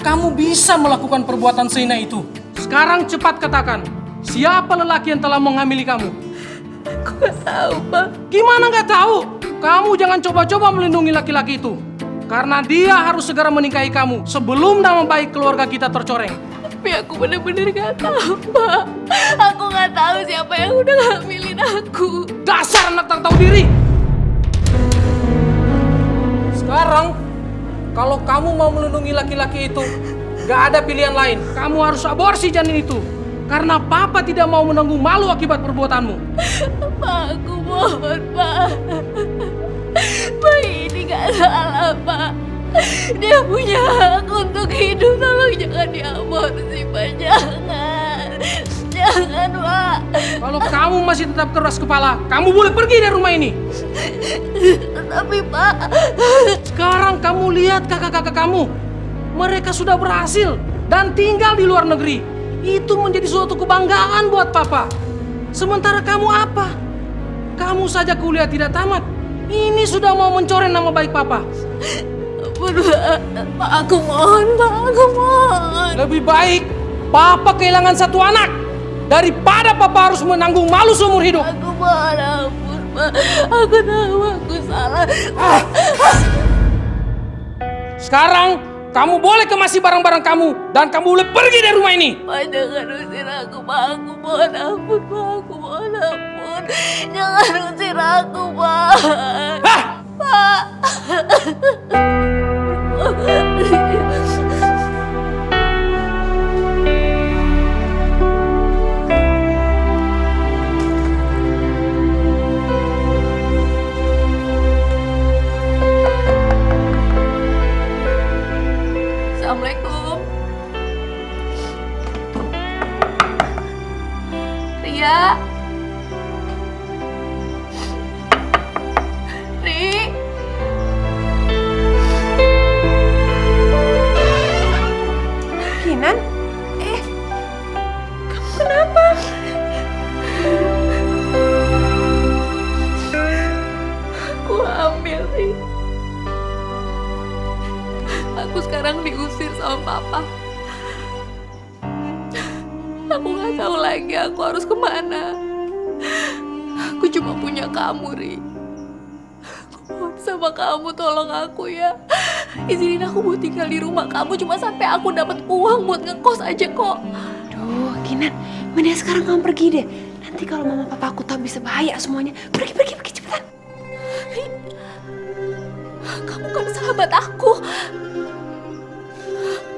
kamu bisa melakukan perbuatan sehina itu. Sekarang cepat katakan, siapa lelaki yang telah menghamili kamu? Aku gak tahu, Pak. Gimana gak tahu? Kamu jangan coba-coba melindungi laki-laki itu. Karena dia harus segera menikahi kamu sebelum nama baik keluarga kita tercoreng. Tapi aku bener-bener gak tahu, Pak. Aku gak tahu siapa yang udah ngambilin aku. Dasar anak tak tahu diri. Sekarang, kalau kamu mau melindungi laki-laki itu, gak ada pilihan lain. Kamu harus aborsi janin itu. Karena papa tidak mau menanggung malu akibat perbuatanmu. Pak, aku mohon, Pak. Bayi ini gak salah, Pak. Dia punya hak untuk hidup. Tolong jangan diaborsi, Pak. Jangan. Jangan, Pak. Kalau kamu masih tetap keras kepala, kamu boleh pergi dari rumah ini. Tapi, Pak. Sekarang kamu lihat kakak-kakak kamu. Mereka sudah berhasil dan tinggal di luar negeri. Itu menjadi suatu kebanggaan buat papa. Sementara kamu apa? Kamu saja kuliah tidak tamat. Ini sudah mau mencoreng nama baik papa. Pak, aku mohon, Pak. Aku mohon. Lebih baik papa kehilangan satu anak daripada papa harus menanggung malu seumur hidup. Aku mohon ampun, Pak. Aku tahu aku salah. Sekarang kamu boleh kemasi barang-barang kamu dan kamu boleh pergi dari rumah ini. Pak, jangan usir aku, Pak. Aku mohon ampun, Pak. Aku mohon ampun. Jangan usir aku, Pak. Hah? Pak. Assalamualaikum. Ria. Ri. Kinan? Kamu kenapa? Aku hamil, Ri. Aku sekarang diusir sama papa. Aku gak tahu lagi aku harus kemana. Aku cuma punya kamu, Ri. Aku mohon sama kamu, tolong aku ya. Izinin aku buat tinggal di rumah kamu cuma sampai aku dapat uang buat ngekos aja kok. Duh, Kinan, mending sekarang kamu pergi deh. Nanti kalau mama papa aku tahu bisa bahaya semuanya. Pergi cepetan. Kamu kan sahabat aku.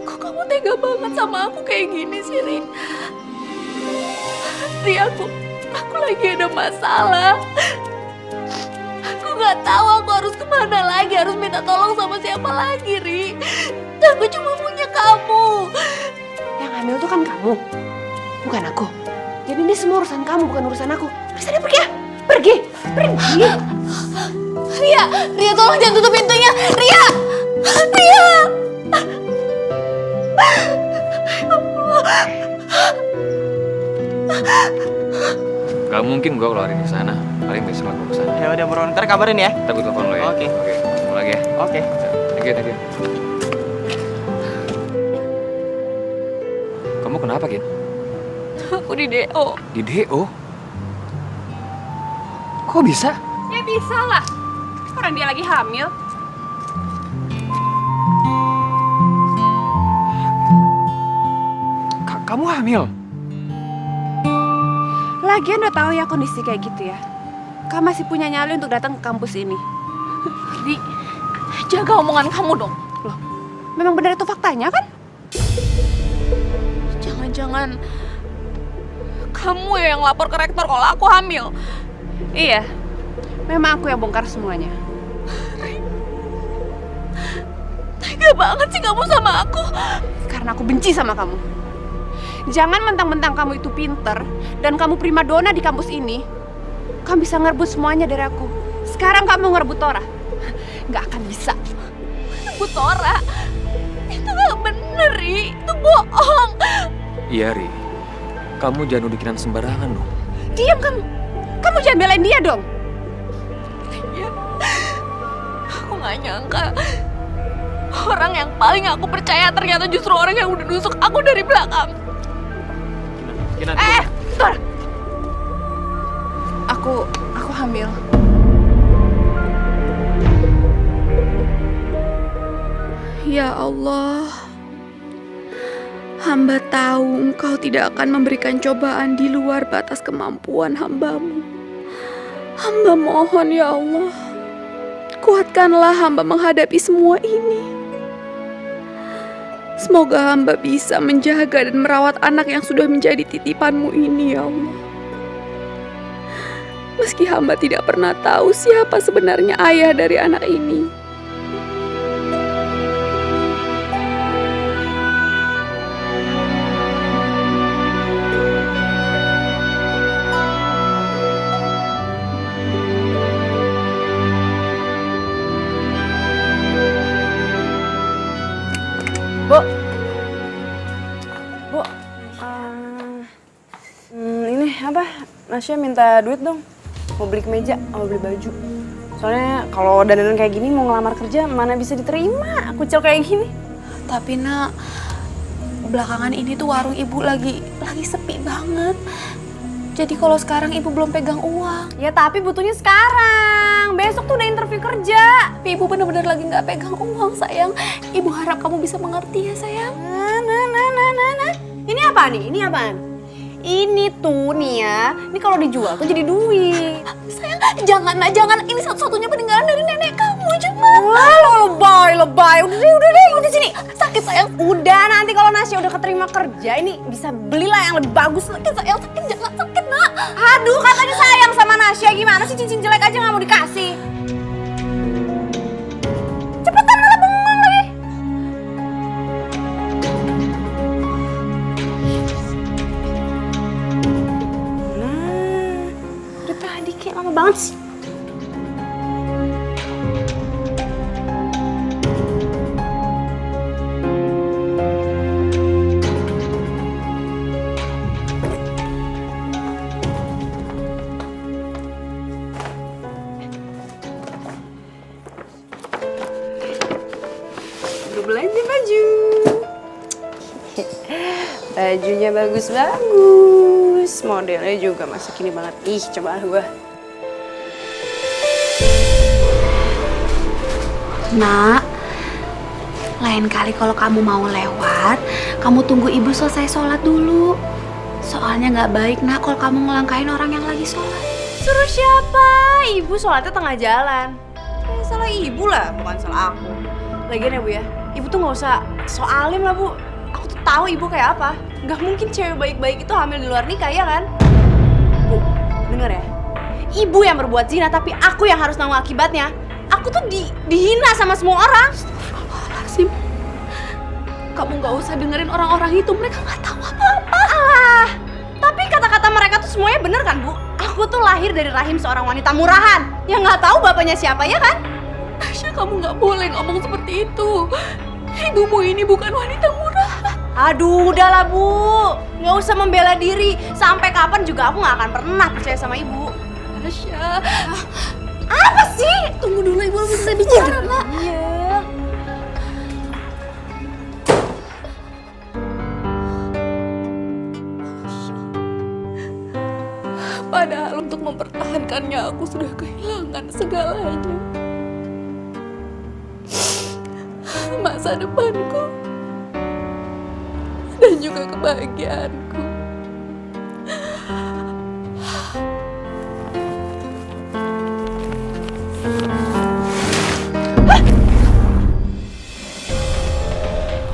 Kok kamu tega banget sama aku kayak gini sih, Ri? Ri, aku lagi ada masalah. Aku gak tahu aku harus kemana lagi, harus minta tolong sama siapa lagi, Ri. Aku cuma punya kamu. Yang hamil tuh kan kamu, bukan aku. Jadi ini semua urusan kamu, bukan urusan aku. Sana pergi ya, pergi. Ria tolong jangan tutup pintunya. Ria. Gak mungkin gue keluarin ke sana. Paling besok aku ke sana. Ya udah bro, ntar kabarin ya. Ntar gue telepon lo ya. Oke. Ketemu lagi ya. Oke. Thank you. Kamu kenapa, Kin? Aku di DO. Di DO? Kok bisa? Ya bisa lah, orang dia lagi hamil. Kamu hamil? Lagian udah tahu ya kondisi kayak gitu ya. Kamu masih punya nyali untuk datang ke kampus ini. Ri, jaga omongan kamu dong. Loh, memang benar itu faktanya kan? Jangan-jangan kamu yang lapor ke rektor kalau aku hamil. Iya, memang aku yang bongkar semuanya. Tega banget sih kamu sama aku. Karena aku benci sama kamu. Jangan mentang-mentang kamu itu pinter dan kamu primadona di kampus ini, kamu bisa ngerebut semuanya dari aku. Sekarang kamu ngerebut Tora. Nggak akan bisa. Bu Tora, itu gak bener, Ri. Itu bohong. Iya, Ri. Kamu jangan nuduh sembarangan dong. Diam kamu. Kamu jangan belain dia dong. Iya. Aku gak nyangka Orang yang paling aku percaya ternyata justru orang yang udah nusuk aku dari belakang. Bentar. Aku hamil. Ya Allah, hamba tahu Engkau tidak akan memberikan cobaan di luar batas kemampuan hamba-Mu. Hamba mohon ya Allah, kuatkanlah hamba menghadapi semua ini. Semoga hamba bisa menjaga dan merawat anak yang sudah menjadi titipan-Mu ini ya Allah. Meski hamba tidak pernah tahu siapa sebenarnya ayah dari anak ini. Bu, ini apa? Nasya minta duit dong. Mau beli kemeja, mau beli baju. Soalnya kalau dandanan kayak gini mau ngelamar kerja mana bisa diterima kucel kayak gini. Tapi nak, belakangan ini tuh warung ibu lagi sepi banget. Jadi kalau sekarang ibu belum pegang uang. Ya tapi butuhnya sekarang. Besok tuh udah interview kerja. Tapi ibu bener-bener lagi nggak pegang uang sayang. Ibu harap kamu bisa mengerti ya sayang. Nah. Ini apa nih? Ini apaan? Ini tuh nih ya, ini kalau dijual tuh jadi duit. Sayang, jangan nak, jangan. Ini satu-satunya peninggalan dari nenek kamu, jangan. Wah, lo lebay. Udah deh, ikut di sini. Sakit sayang. Udah, nanti kalau Nasya udah keterima kerja, ini bisa belilah yang lebih bagus. Sakit sayang, sakit, jangan sakit nak. Aduh, katanya sayang sama Nasya, gimana sih cincin jelek aja nggak mau dikasih? Cepetan malah bengong lagi. Udah tadi kayak lama banget sih. Udah belanja baju. Bajunya bagus-bagus. Modelnya juga masih kini banget. Ih, coba gua. Nak, lain kali kalau kamu mau lewat, kamu tunggu ibu selesai sholat dulu. Soalnya nggak baik nak kalau kamu ngelangkain orang yang lagi sholat. Suruh siapa? Ibu sholatnya tengah jalan. Ya, salah ibu lah, bukan salah aku. Lagian ya Bu ya, ibu tuh nggak usah soalim lah Bu. Aku tuh tahu ibu kayak apa. Gak mungkin cewek baik-baik itu hamil di luar nikah ya kan? Bu, denger ya. Ibu yang berbuat zina tapi aku yang harus nanggung akibatnya. Aku tuh dihina sama semua orang. Astagfirullahaladzim. Kamu nggak usah dengerin orang-orang itu, mereka nggak tahu apa-apa. Tapi kata-kata mereka tuh semuanya bener kan Bu? Aku tuh lahir dari rahim seorang wanita murahan yang nggak tahu bapaknya siapa ya kan? Tasya, kamu nggak boleh ngomong seperti itu. Ibumu ini bukan wanita murah. Aduh, udahlah Bu, nggak usah membela diri. Sampai kapan juga aku nggak akan pernah percaya sama ibu. Tasya, Apa sih? tunggu dulu, ibu bisa bicara nak. Iya. Padahal untuk mempertahankannya aku sudah kehilangan segalanya. Masa depanku dan juga kebahagiaanku.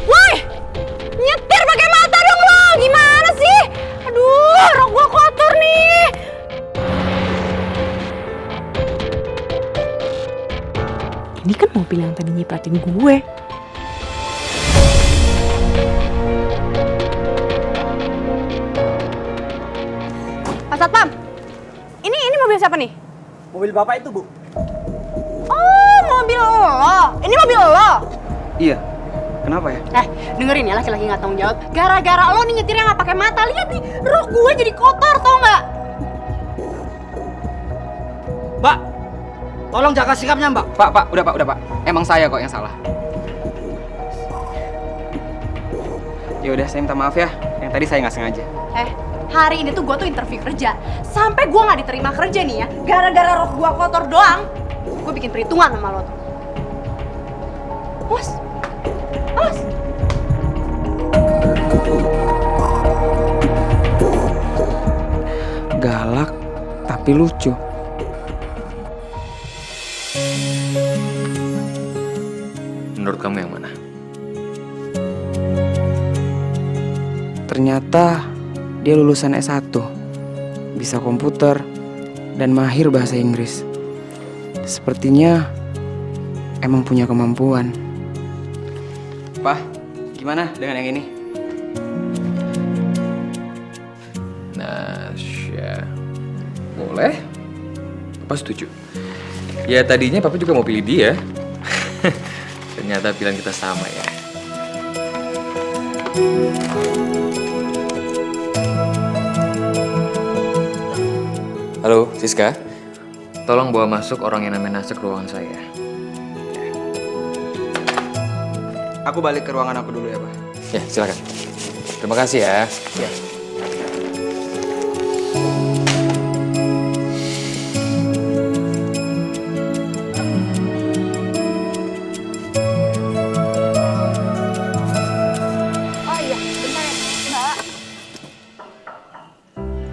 Woi, nyetir pakai mata dong lo. Gimana sih? Aduh, rok gua kotor nih. Ini kan mobil yang tadi nyipratin gue. Pak Satpam, ini mobil siapa nih? Mobil bapak itu, Bu. Oh, mobil lo. Ini mobil lo. Iya. Kenapa ya? Dengerin ya laki-laki nggak tanggung jawab. Gara-gara lo nih nyetirnya nggak pakai mata, lihat nih, rok gue jadi kotor, tau nggak? Mbak, tolong jaga sikapnya, Mbak. Pak, udah Pak. Emang saya kok yang salah. Ya udah, saya minta maaf ya. Yang tadi saya nggak sengaja. Hari ini tuh gue tuh interview kerja. Sampai gue nggak diterima kerja nih ya. Gara-gara rok gue kotor doang. Gue bikin perhitungan sama lo tuh. Awas. Awas. Galak, tapi lucu. Menurut kamu yang mana? Ternyata dia lulusan S1, bisa komputer, dan mahir bahasa Inggris. Sepertinya emang punya kemampuan. Pak, gimana dengan yang ini? Nasya. Boleh? Papa setuju. Ya tadinya Papa juga mau pilih dia. Ternyata pilihan kita sama ya. Halo, Siska. Tolong bawa masuk orang yang namanya Nasya ke ruangan saya. Aku balik ke ruangan aku dulu ya, Pak. Ya, silakan. Terima kasih ya. Ya. Oh iya, bentar ya Mbak.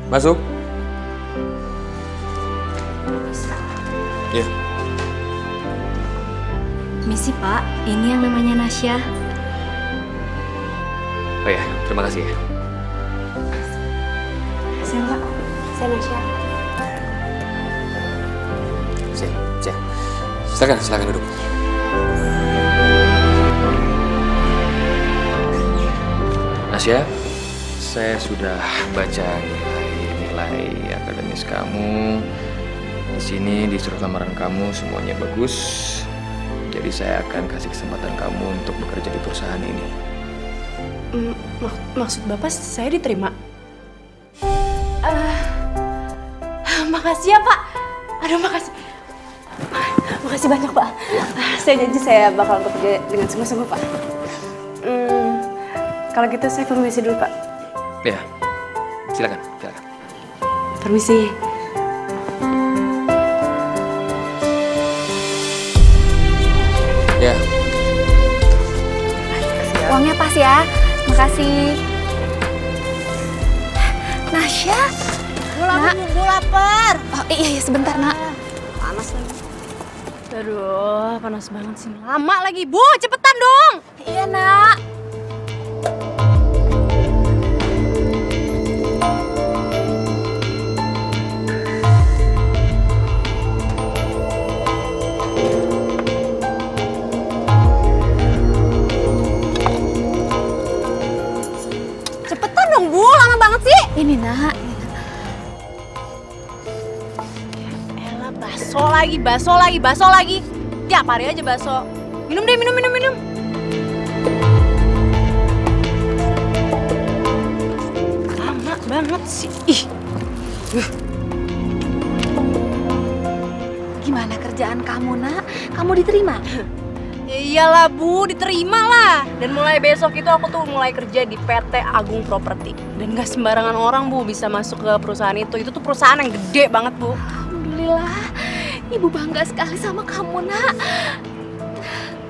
Masuk. Ya. Misi Pak, ini yang namanya Nasya. Oh ya, terima kasih ya. Saya Mbak, saya Nasya. Siap. Silakan duduk. Nasya, saya sudah baca nilai akademis kamu. Di sini di surat lamaran kamu semuanya bagus. Jadi saya akan kasih kesempatan kamu untuk bekerja di perusahaan ini. Maksud Bapak saya diterima? Makasih ya Pak. Aduh makasih. Makasih banyak Pak. Saya janji saya bakal bekerja dengan sungguh-sungguh Pak. Kalau gitu saya permisi dulu Pak. Ya, silakan. Permisi. Ya, Uangnya pas ya. Makasih. Nasya. Gue lapar. Oh iya sebentar nak. Panas lagi. Aduh, panas banget sih. Lama lagi. Bu, cepetan dong. Iya nak. Cepetan dong, Bu. Lama banget sih. Ini nak. Elah, baso lagi. Tiap hari aja baso. Minum deh, minum. Lama banget sih. Ih, Gimana kerjaan kamu nak? Kamu diterima? ya iyalah Bu, diterima lah. Dan mulai besok itu aku tuh mulai kerja di PT Agung Properti. Dan gak sembarangan orang Bu bisa masuk ke perusahaan itu. Itu tuh perusahaan yang gede banget Bu. Alhamdulillah. Ibu bangga sekali sama kamu nak.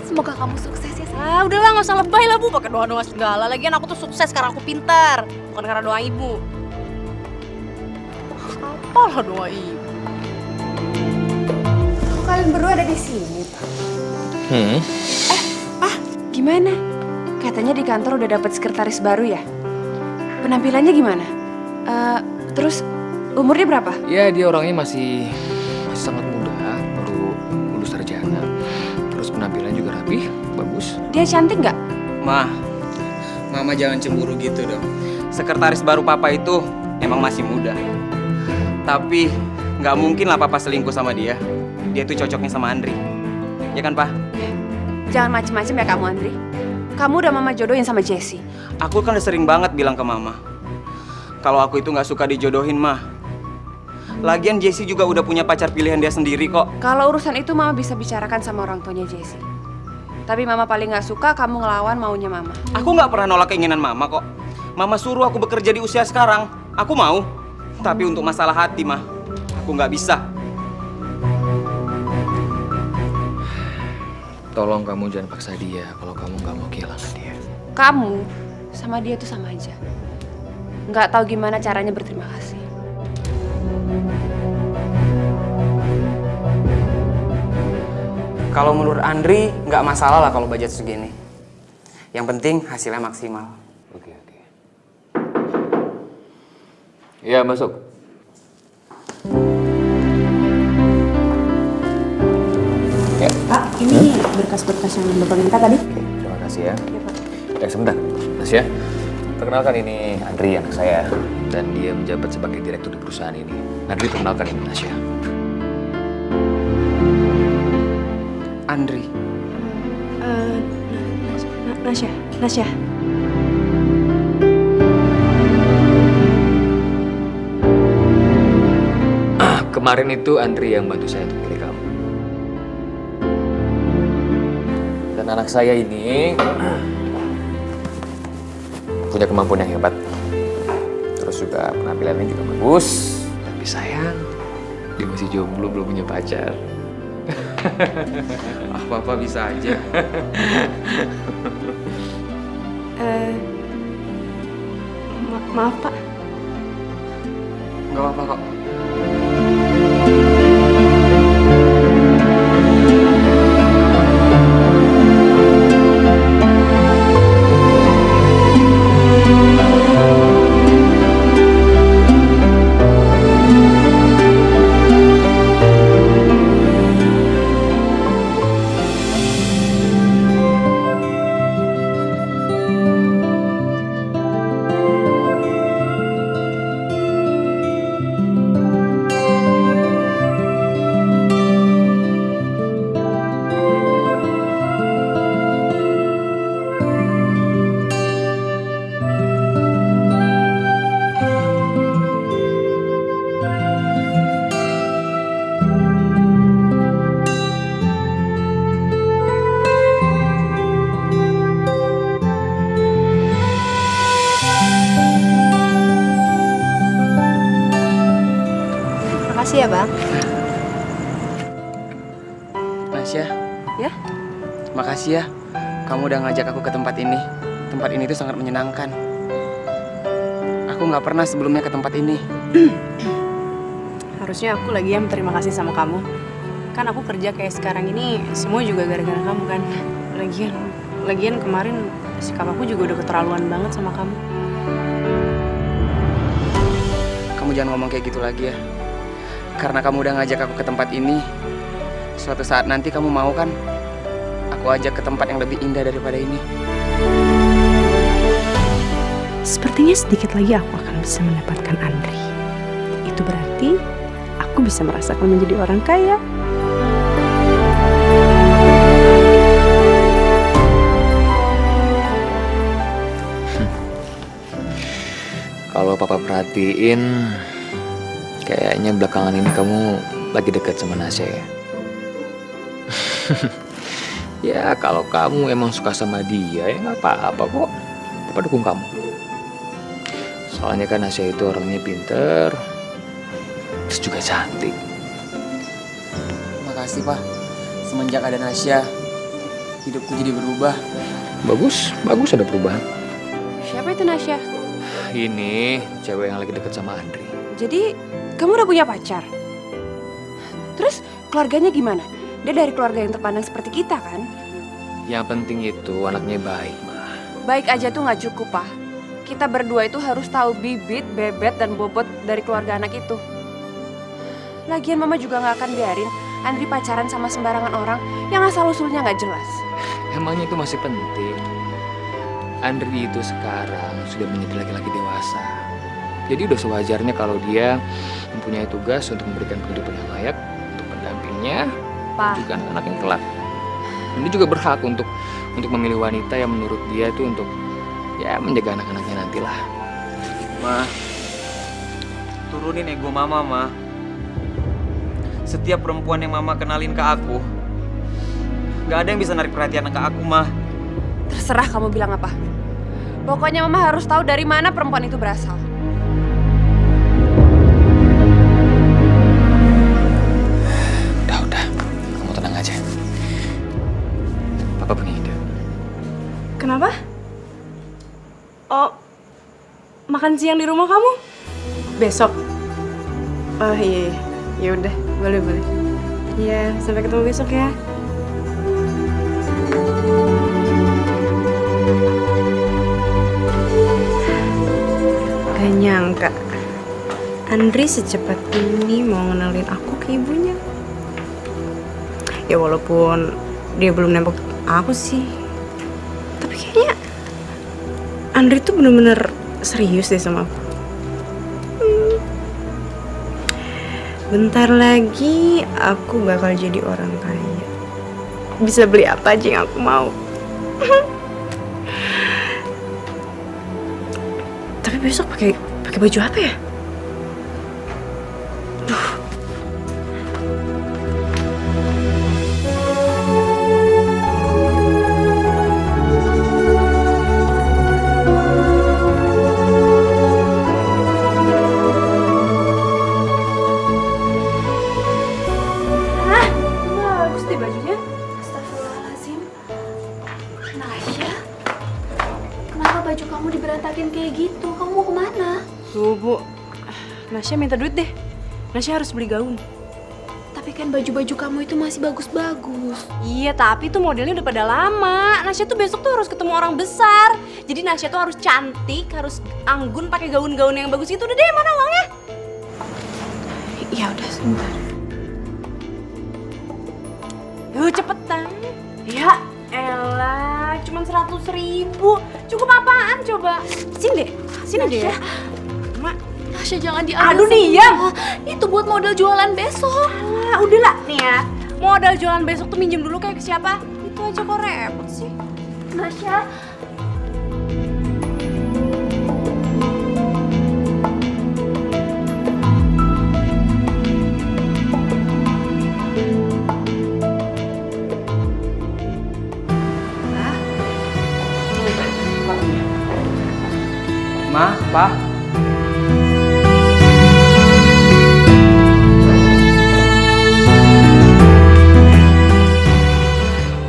Semoga kamu sukses ya. Ah udahlah gak usah lebay lah Bu, pakai doa-doa segala. Lagian aku tuh sukses karena aku pintar, bukan karena doa Ibu. Apalah doa Ibu. Kok kalian berdua ada di sini? Gimana? Katanya di kantor udah dapat sekretaris baru ya? Penampilannya gimana? Terus umurnya berapa? Ya dia orangnya masih sangat muda, baru lulus sarjana. Terus penampilan juga rapih, bagus. Dia cantik nggak? Mama jangan cemburu gitu dong. Sekretaris baru Papa itu emang masih muda. Tapi nggak mungkin lah Papa selingkuh sama dia. Dia tuh cocoknya sama Andri. Ya kan, Pak? Jangan macem-macem ya kamu, Andri. Kamu udah Mama jodohin sama Jessie. Aku kan udah sering banget bilang ke Mama. Kalau aku itu nggak suka dijodohin, Mah. Lagian Jessie juga udah punya pacar pilihan dia sendiri kok. Kalau urusan itu Mama bisa bicarakan sama orang tuanya Jessie. Tapi Mama paling nggak suka kamu ngelawan maunya Mama. Aku nggak pernah nolak keinginan Mama kok. Mama suruh aku bekerja di usia sekarang. Aku mau. Tapi untuk masalah hati, mah, aku nggak bisa. Tolong kamu jangan paksa dia kalau kamu nggak mau kehilangan dia. Kamu sama dia tuh sama aja. Nggak tahu gimana caranya berterima kasih. Kalau menurut Andri, nggak masalah lah kalau budget segini. Yang penting hasilnya maksimal. Oke. Iya, masuk. Ya. Pak, ini berkas-berkas yang Bapak minta tadi. Oke, terima kasih ya. Sebentar, Nasya. Perkenalkan ini Andri, anak saya. Dan dia menjabat sebagai direktur di perusahaan ini. Andri, perkenalkan ini Nasya. Andri. Nasya. Kemarin itu Andri yang bantu saya untuk pilih kamu. Dan anak saya ini punya kemampuan yang hebat. Terus juga penampilannya juga bagus. Tapi sayang, dia masih jomblo, belum punya pacar. Apa-apa bisa aja. Maaf Pak. Nggak apa-apa kok. Makasih ya, Bang. Nasya. Ya? Makasih ya. Kamu udah ngajak aku ke tempat ini. Tempat ini tuh sangat menyenangkan. Aku nggak pernah sebelumnya ke tempat ini. Harusnya aku lagi yang berterima kasih sama kamu. Kan aku kerja kayak sekarang ini semua juga gara-gara kamu kan. Lagian kemarin sikap aku juga udah keterlaluan banget sama kamu. Kamu jangan ngomong kayak gitu lagi ya. Karena kamu udah ngajak aku ke tempat ini. Suatu saat nanti kamu mau kan? Aku ajak ke tempat yang lebih indah daripada ini. Sepertinya sedikit lagi aku akan bisa mendapatkan Andri. Itu berarti aku bisa merasakan menjadi orang kaya. Kalau papa perhatiin, kayaknya belakangan ini kamu lagi dekat sama Nasya ya? Ya kalau kamu emang suka sama dia ya nggak apa-apa kok. Papa dukung kamu. Soalnya kan Nasya itu orangnya pinter, terus juga cantik. Makasih Pak. Semenjak ada Nasya, hidupku jadi berubah. Bagus ada perubahan. Siapa itu Nasya? Ini cewek yang lagi deket sama Andri. Jadi kamu udah punya pacar? Terus keluarganya gimana? Dia dari keluarga yang terpandang seperti kita kan? Yang penting itu anaknya baik, Ma. Baik aja tuh nggak cukup, Pak. Kita berdua itu harus tahu bibit, bebet, dan bobot dari keluarga anak itu. Lagian Mama juga nggak akan biarin Andri pacaran sama sembarangan orang yang asal-usulnya nggak jelas. Emangnya itu masih penting? Andri itu sekarang sudah menjadi laki-laki dewasa. Jadi udah sewajarnya kalau dia mempunyai tugas untuk memberikan kehidupan yang layak untuk pendampingnya, Pak. juga anak-anak yang kelak. Dan dia juga berhak untuk memilih wanita yang menurut dia itu untuk ya menjaga anak-anaknya nantilah. Ma, turunin ego Mama, Ma. Setiap perempuan yang Mama kenalin ke aku, Nggak ada yang bisa narik perhatian ke aku, Ma. Terserah kamu bilang apa. Pokoknya Mama harus tahu dari mana perempuan itu berasal. Udah. Kamu tenang aja. Papa punya ide. Kenapa? Oh, makan siang di rumah kamu? Besok? Oh iya, ya udah, boleh. Iya, sampai ketemu besok ya. Gak nyangka, Andri secepat ini mau ngenalin aku ke ibunya. Ya walaupun dia belum nembak aku sih, tapi kayaknya Andri tuh bener-bener serius deh sama aku. Bentar lagi aku bakal jadi orang kaya. Bisa beli apa aja yang aku mau. Tapi besok pakai baju apa ya? Bagus deh bajunya. Astagfirullahaladzim. Nasya, kenapa baju kamu diberantakin kayak gitu? Kamu mau kemana? Tuh Bu, Nasya minta duit deh. Nasya harus beli gaun. Tapi kan baju-baju kamu itu masih bagus-bagus. Iya, tapi tuh modelnya udah pada lama. Nasya tuh besok tuh harus ketemu orang besar. Jadi Nasya tuh harus cantik, harus anggun pakai gaun-gaun yang bagus itu. Udah deh, mana uangnya? Ya udah sebentar. Yuk cepetan. Ya elah, cuman 100.000. Cukup apaan coba? Sini deh. Mak. Nasya jangan diambil. Aduh, diam. Itu buat modal jualan besok. Ah, udahlah nih ya. Modal jualan besok tuh minjem dulu kayak ke siapa? Itu aja kok repot sih. Nasya, Ma, Pa.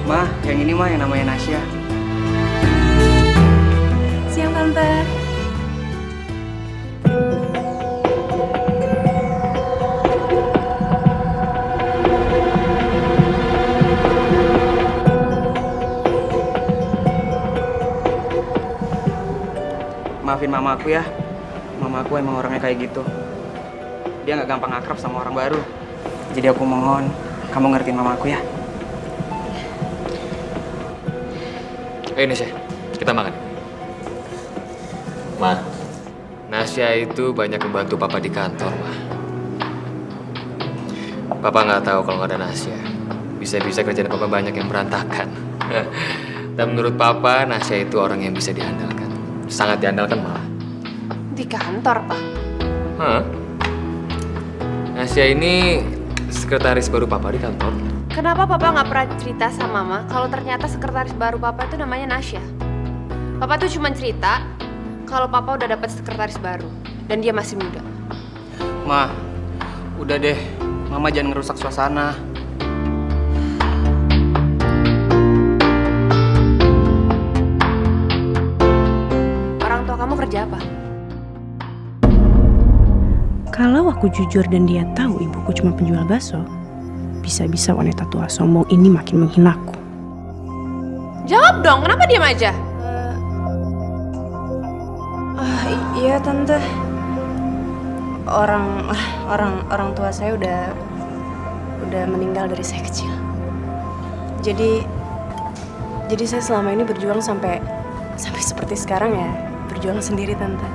Ma, yang ini mah yang namanya Nasya. Siang Tante. Maafin mama aku ya. Mama aku emang orangnya kayak gitu. Dia nggak gampang akrab sama orang baru. Jadi aku mohon kamu ngertiin mama aku ya. Ayo Nasya, kita makan. Ma, Nasya itu banyak membantu Papa di kantor, Ma. Papa nggak tahu kalau nggak ada Nasya. Bisa-bisa kerjaan Papa banyak yang berantakan. Dan menurut Papa, Nasya itu orang yang bisa diandalkan. Sangat diandalkan malah. Di kantor, Pak. Hah? Nasya ini sekretaris baru Papa di kantor. Kenapa Papa nggak pernah cerita sama Mama kalau ternyata sekretaris baru Papa itu namanya Nasya? Papa tuh cuma cerita kalau Papa udah dapat sekretaris baru dan dia masih muda. Ma, udah deh. Mama jangan ngerusak suasana. Orang tua kamu kerja apa? Kalau aku jujur dan dia tahu ibuku cuma penjual bakso, bisa-bisa wanita tua sombong ini makin menghinaku. Jawab dong, kenapa diam aja? Iya Tante. Orang tua saya udah meninggal dari saya kecil. Jadi saya selama ini berjuang sampai seperti sekarang ya, berjuang sendiri Tante.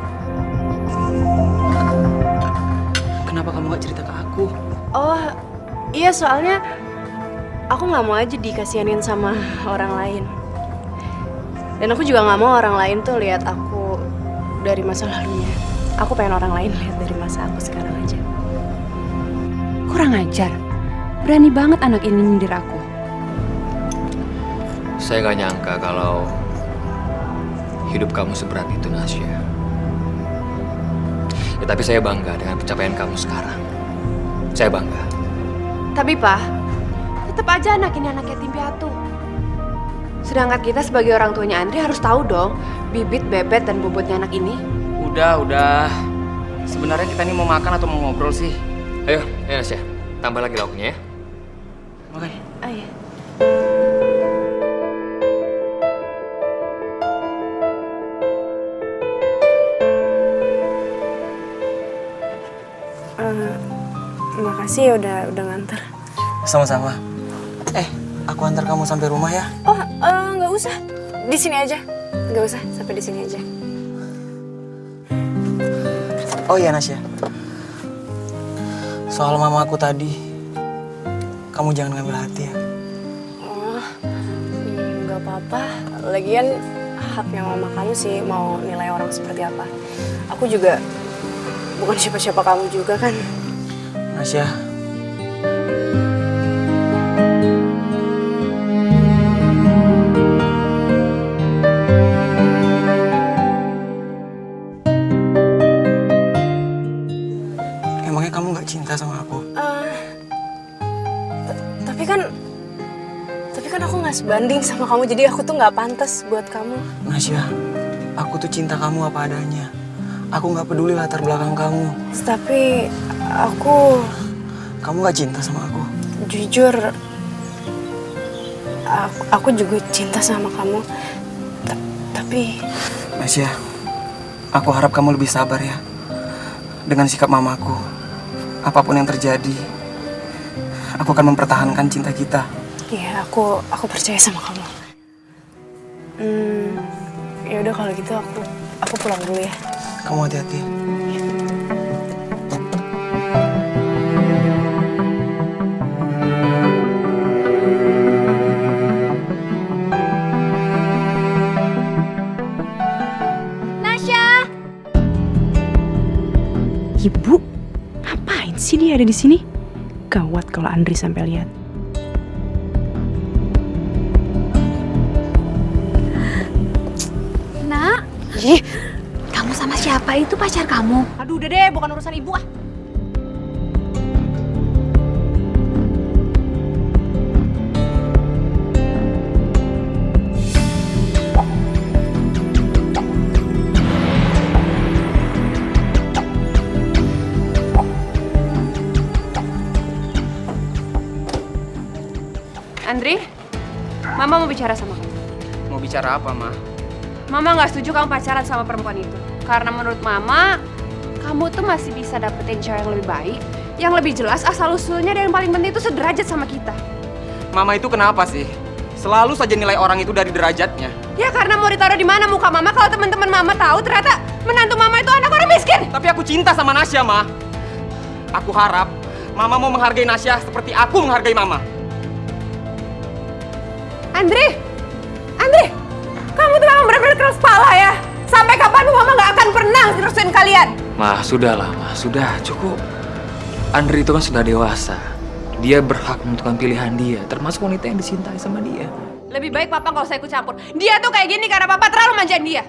Kenapa kamu gak cerita ke aku? Oh, iya soalnya aku nggak mau aja dikasihanin sama orang lain. Dan aku juga nggak mau orang lain tuh lihat aku dari masa lalunya. Aku pengen orang lain lihat dari masa aku sekarang aja. Kurang ajar. Berani banget anak ini nyindir aku. Saya nggak nyangka kalau hidup kamu seberat itu, Nasya. Ya, tapi saya bangga dengan pencapaian kamu sekarang. Saya bangga. Tapi Pak, tetap aja anak ini anak yatim piatu. Sedangkan kita sebagai orang tuanya Andri harus tahu dong bibit, bebet, dan bobotnya anak ini. Udah. Sebenarnya kita ini mau makan atau mau ngobrol sih? Ayo Nasya, tambah lagi lauknya ya. Makan. Oh iya. Makasih ya udah nganter. Sama-sama. Aku antar kamu sampai rumah ya. Oh, nggak usah. Di sini aja. Nggak usah, sampai di sini aja. Oh iya Nasya. Soal mama aku tadi, kamu jangan ngambil hati ya. Oh, nggak apa-apa. Lagian haknya mama kamu sih mau nilai orang seperti apa. Aku juga bukan siapa-siapa kamu juga kan. Nasya. Emangnya kamu nggak cinta sama aku? Tapi kan aku nggak sebanding sama kamu, jadi aku tuh nggak pantas buat kamu. Nasya, aku tuh cinta kamu apa adanya. Aku nggak peduli latar belakang kamu. Tapi Kamu nggak cinta sama aku? jujur, aku juga cinta sama kamu. Tapi Nasya, aku harap kamu lebih sabar ya dengan sikap mamaku. Apapun yang terjadi, aku akan mempertahankan cinta kita. ya aku percaya sama kamu. Ya udah kalau gitu aku pulang dulu ya. Kamu hati-hati. Nasya! Ibu, ngapain sih dia ada di sini? Gawat kalau Andri sampai lihat. Nak, kamu sama siapa? Itu pacar kamu? Aduh udah deh, bukan urusan ibu ah. Andri, Mama mau bicara sama kamu. Mau bicara apa, Ma? Mama nggak setuju kamu pacaran sama perempuan itu. Karena menurut Mama, kamu tuh masih bisa dapetin cewek yang lebih baik, yang lebih jelas asal-usulnya, dan yang paling penting itu sederajat sama kita. Mama itu kenapa sih? Selalu saja nilai orang itu dari derajatnya. Ya karena mau ditaruh di mana muka Mama kalau teman-teman Mama tahu ternyata menantu Mama itu anak orang miskin. Tapi aku cinta sama Nasya, Ma. Aku harap Mama mau menghargai Nasya seperti aku menghargai Mama. Andri, kamu tuh memang benar-benar keras kepala ya. Sampai kapanpun Mama nggak akan pernah ngerestuin kalian. Ma, sudahlah, Ma. Sudah, cukup. Andri itu kan sudah dewasa. Dia berhak menentukan pilihan dia, termasuk wanita yang dicintai sama dia. Lebih baik Papa nggak usah ikut campur. Dia tuh kayak gini karena Papa terlalu manjain dia.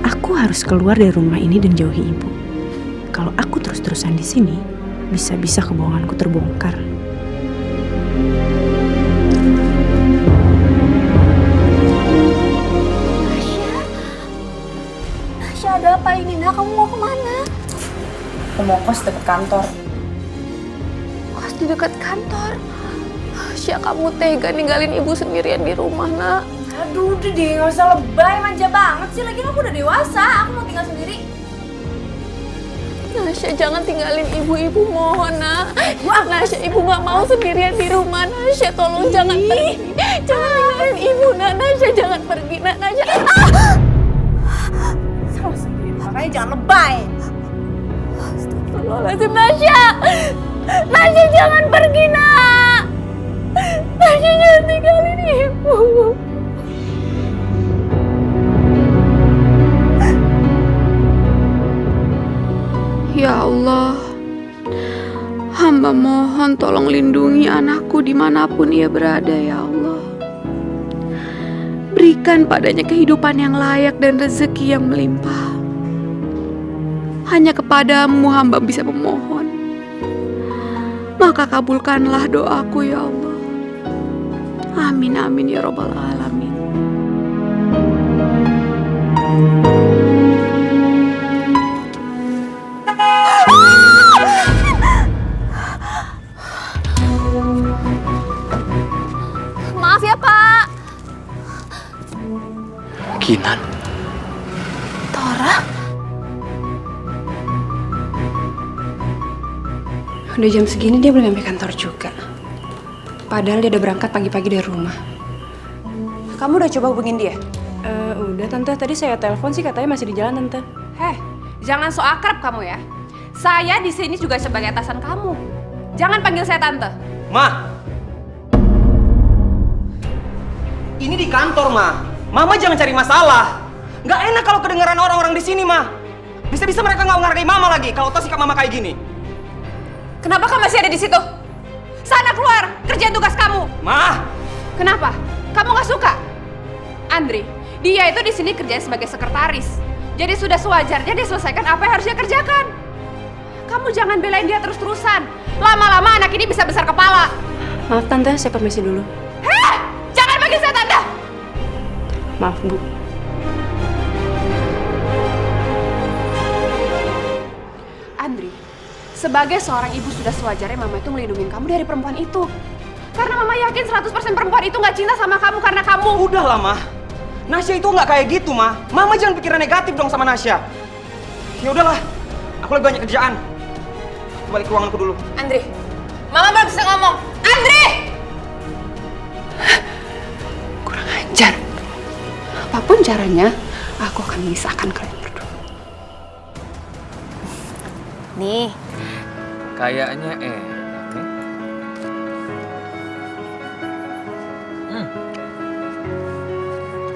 Aku harus keluar dari rumah ini dan jauhi ibu. Kalau aku terus-terusan di sini, bisa-bisa kebohonganku terbongkar. Nasya, ada apa ini? Nak, kamu mau kemana? Aku mau kos deket kantor. Kos di dekat kantor. Sya, kamu tega ninggalin ibu sendirian di rumah, Nak. Aduh, udah deh, nggak usah lebay, manja banget sih. Lagian aku udah dewasa, aku mau tinggal sendiri. Nasya, jangan tinggalin ibu mohon nak. Nasya, ibu nggak mau sendirian di rumah. Nasya, tolong jangan pergi. Jangan tinggalin ibu nak. Nasya, jangan pergi nak. Nasya. Salah sendiri, makanya jangan lebay. Astagfirullahaladzim, Nasya. Nasya, jangan pergi nak. Nasya, jangan tinggalin ibu. Ya Allah, hamba mohon tolong lindungi anakku dimanapun ia berada ya Allah. Berikan padanya kehidupan yang layak dan rezeki yang melimpah. Hanya kepadamu hamba bisa memohon. Maka kabulkanlah doaku ya Allah. Amin amin ya robbal alamin. Maaf ya, Pak. Kinan. Tora? Udah jam segini dia belum sampai kantor juga. Padahal dia udah berangkat pagi-pagi dari rumah. Kamu udah coba hubungin dia? Udah tante, tadi saya telepon sih katanya masih di jalan tante. Heh, jangan so akrab kamu ya. Saya di sini juga sebagai atasan kamu. Jangan panggil saya tante. Ma! Ini di kantor, Ma. Mama jangan cari masalah. Nggak enak kalau kedengaran orang-orang di sini, Ma. Bisa-bisa mereka nggak menghargai Mama lagi kalau tahu sikap Mama kayak gini. Kenapa kamu masih ada di situ? Sana keluar, kerjain tugas kamu. Ma! Kenapa? Kamu nggak suka? Andri, dia itu di sini kerjanya sebagai sekretaris. Jadi sudah sewajarnya dia selesaikan apa yang harus dia kerjakan. Kamu jangan belain dia terus-terusan. Lama-lama anak ini bisa besar kepala. Maaf tante, saya permisi dulu. Heh! Jangan panggil saya tante! Maaf Bu. Andri, sebagai seorang ibu sudah sewajarnya mama itu melindungi kamu dari perempuan itu. Karena mama yakin 100% perempuan itu nggak cinta sama kamu karena kamu. Udahlah, Ma. Nasya itu nggak kayak gitu, Ma. Mama jangan pikiran negatif dong sama Nasya. Ya udahlah, aku lagi banyak kerjaan. Aku balik ke ruanganku dulu. Andri, mama belum bisa ngomong. Andri! Kurang ajar. Apapun caranya, aku akan memisahkan kalian berdua. Nih, Kayaknya enak nih.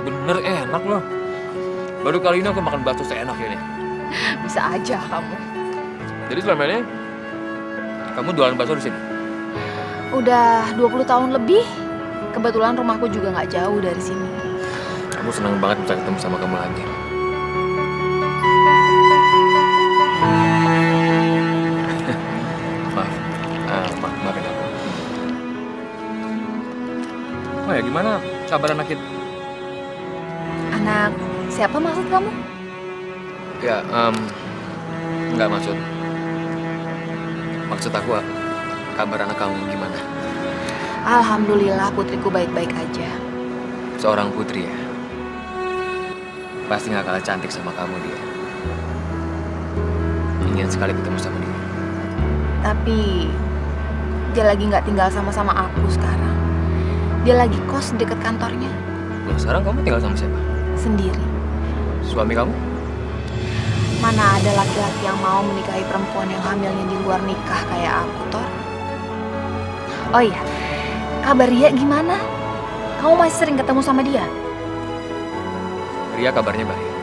Bener enak loh. Baru kali ini aku makan bakso seenak ini. bisa aja kamu. Jadi selama ini kamu jualan bakso di sini? Udah 20 tahun lebih. Kebetulan rumahku juga nggak jauh dari sini. Aku senang banget bisa ketemu sama kamu lagi. Maafin aku. Oh ya, gimana kabar anak kita? Anak siapa maksud kamu? Ya, nggak maksud aku, kabar anak kamu gimana? Alhamdulillah putriku baik-baik aja. Seorang putri ya? Pasti nggak kalah cantik sama kamu dia. Ingin sekali ketemu sama dia. Tapi dia lagi nggak tinggal sama-sama aku sekarang. Dia lagi kos deket kantornya. Loh, sekarang kamu tinggal sama siapa? Sendiri. Suami kamu? Mana ada laki-laki yang mau menikahi perempuan yang hamilnya di luar nikah kayak aku, Tor? Oh iya, kabar Ria gimana? Kamu masih sering ketemu sama dia? Ria kabarnya baik.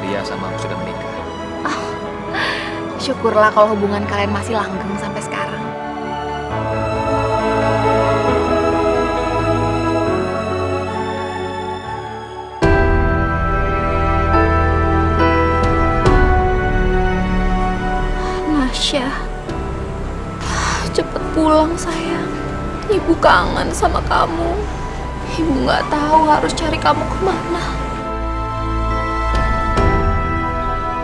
Ria sama aku sudah menikah. Syukurlah kalau hubungan kalian masih langgeng sampai sekarang. Nasya, cepet pulang sayang. Ibu kangen sama kamu. Ibu nggak tahu harus cari kamu kemana.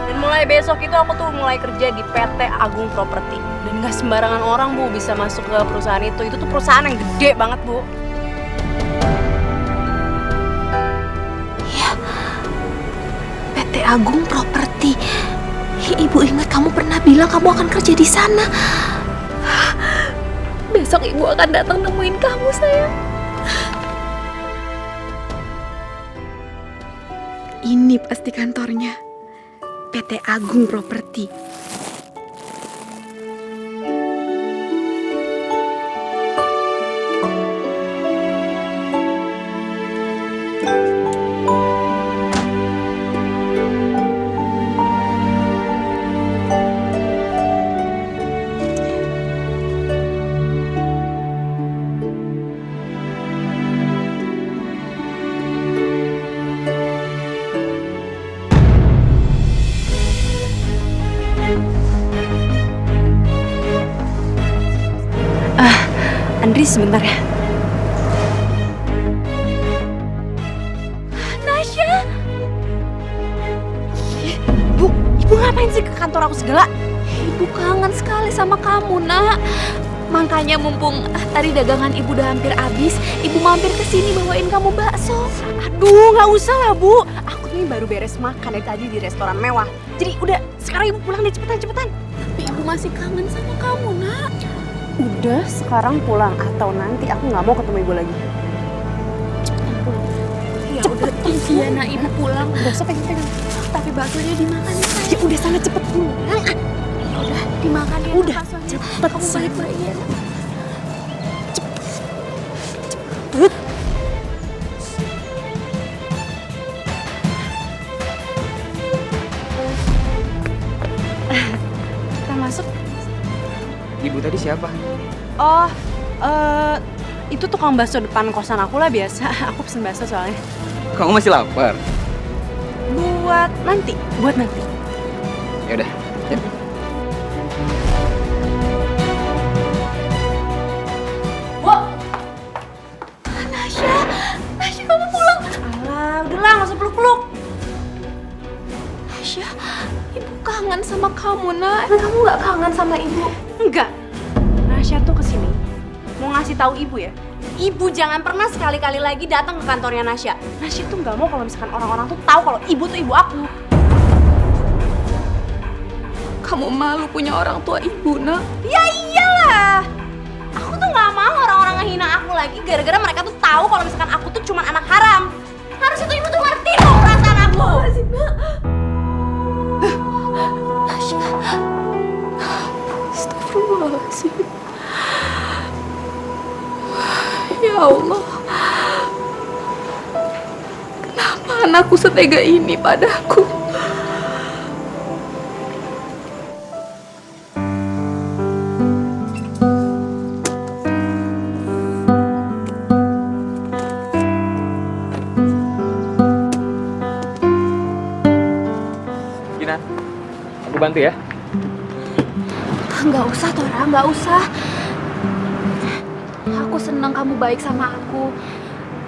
Dan mulai besok itu aku tuh mulai kerja di PT Agung Properti. Dan gak sembarangan orang, Bu, bisa masuk ke perusahaan itu. Itu tuh perusahaan yang gede banget, Bu. Ya, PT Agung Properti. Ibu ingat kamu pernah bilang kamu akan kerja di sana. Besok ibu akan datang nemuin kamu, sayang. Ini pasti kantornya. PT Agung Properti. Andri sebentar ya. Nasya! Ibu ngapain sih ke kantor aku segala? Ibu kangen sekali sama kamu, Nak. Makanya mumpung tadi dagangan ibu udah hampir habis, ibu mampir ke sini bawain kamu bakso. Aduh, nggak usah lah, Bu. Aku nih baru beres makan dari tadi di restoran mewah. Jadi udah, sekarang ibu pulang deh, cepetan. Tapi ibu masih kangen sama kamu, Nak. Udah, sekarang pulang atau nanti aku nggak mau ketemu ibu lagi. Ya udah, iya, Nak, ibu pulang. Gak usah pegang-pegang. Tapi baksonya dimakan ya, sayang. Ya udah sana cepet pulang. Ya udah, dimakan ya. Udah, baksonya. cepet, Kamu sayang. baik-baik ya. Cepet. Kita masuk. Ibu tadi siapa? Oh, itu tukang bakso depan kosan aku lah biasa. Aku pesen bakso soalnya. Kamu masih lapar? Buat nanti. Ya udah. Ya. Nasya, kamu pulang. Alah, udahlah nggak usah peluk-peluk. Nasya, ibu kangen sama kamu, Nak. Kamu nggak kangen sama ibu? Enggak. Nasya tuh kesini mau ngasih tahu ibu ya. Ibu jangan pernah sekali-kali lagi datang ke kantornya Nasya. Nasya tuh nggak mau kalau misalkan orang-orang tuh tahu kalau ibu tuh ibu aku. Kamu malu punya orang tua ibu, Nak. Ya iyalah. Aku tuh nggak mau orang-orang ngehina aku lagi gara-gara mereka tuh tahu kalau misalkan aku tuh cuma anak haram. Harusnya tuh ibu tuh ngerti dong perasaan aku. Nasya. Astagfirullahaladzim. Ya Allah. Kenapa anakku setega ini padaku? Gina, aku bantu ya. Nggak usah, Tora, nggak usah. Aku senang kamu baik sama aku.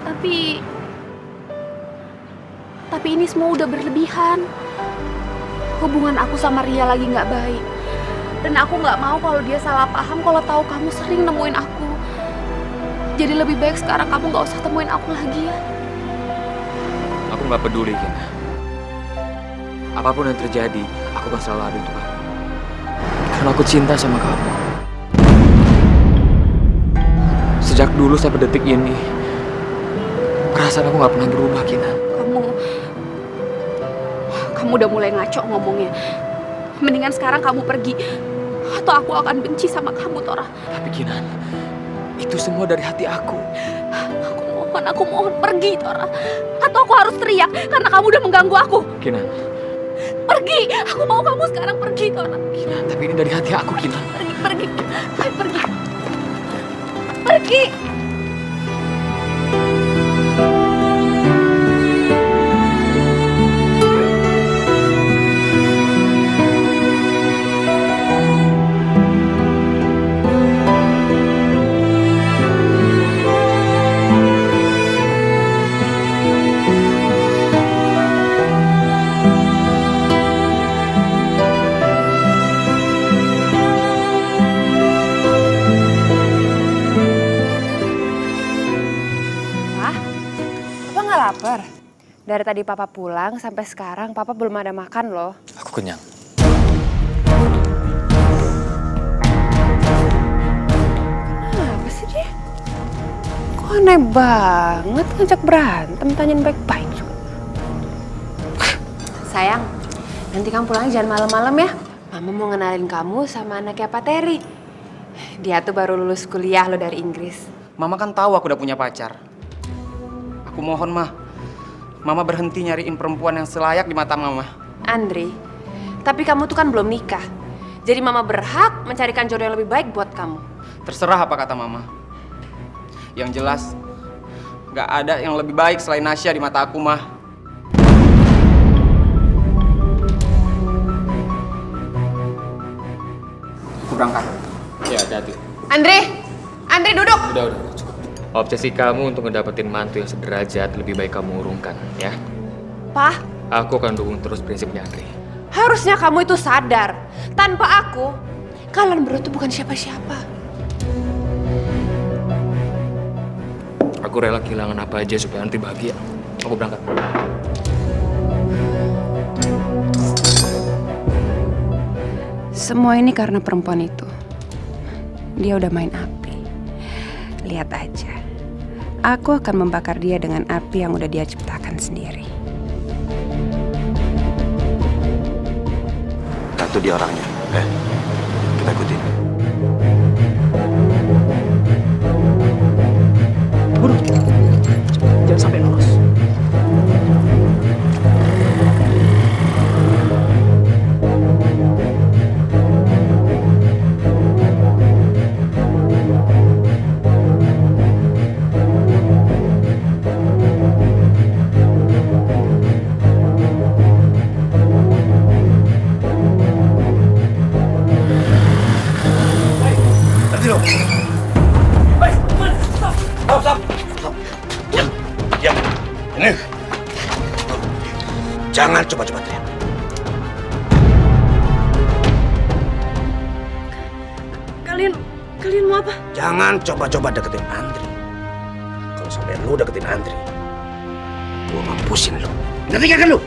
Tapi ini semua udah berlebihan. Hubungan aku sama Ria lagi nggak baik. Dan aku nggak mau kalau dia salah paham kalau tahu kamu sering nemuin aku. Jadi lebih baik sekarang kamu nggak usah temuin aku lagi ya. Aku nggak peduli, Gina. Apapun yang terjadi, aku akan selalu ada untuk kamu. Karena aku cinta sama kamu. Sejak dulu sampai detik ini, perasaan aku nggak pernah berubah, Gina. Kamu udah mulai ngaco ngomongnya. Mendingan sekarang kamu pergi atau aku akan benci sama kamu, Tora. Tapi Gina, itu semua dari hati aku. Aku mohon pergi, Tora. Atau aku harus teriak karena kamu udah mengganggu aku. Gina, Pergi, aku mau kamu sekarang pergi, Tora. Gina, tapi ini dari hati aku, Gina. Pergi. Pergi. Dari tadi Papa pulang sampai sekarang Papa belum ada makan loh. Aku kenyang. Kok aneh banget ngajak berantem, tanyain baik-baik juga. Sayang, nanti kamu pulang jangan malam-malam ya. Mama mau ngenalin kamu sama anaknya Pak Terry. Dia tuh baru lulus kuliah lo dari Inggris. Mama kan tahu aku udah punya pacar. Aku mohon, Mama berhenti nyariin perempuan yang selayak di mata Mama. Andri, tapi kamu tuh kan belum nikah. Jadi Mama berhak mencarikan jodoh yang lebih baik buat kamu. Terserah apa kata Mama. Yang jelas, gak ada yang lebih baik selain Nasya di mata aku, Mah. Aku berangkat. Ya, hati-hati. Andri duduk. Udah, cukup. Obsesi kamu untuk ngedapetin mantu yang sederajat lebih baik kamu urungkan, ya. Pak, Aku akan dukung terus prinsipnya Andri. harusnya kamu itu sadar. Tanpa aku, kalian berdua tuh bukan siapa-siapa. Aku rela kehilangan apa aja supaya Andri bahagia. Aku berangkat. Semua ini karena perempuan itu. Dia udah main api. Lihat aja. Aku akan membakar dia dengan api yang udah dia ciptakan sendiri. Nah, itu dia orangnya. Kita ikutin. Buru. Jangan sampai lolos. Ini. Jangan coba-coba teriak. Kalian mau apa? Jangan coba-coba deketin Andri. Kalau sampai lu deketin Andri, gua mampusin lu. Ngerti gak kan lu?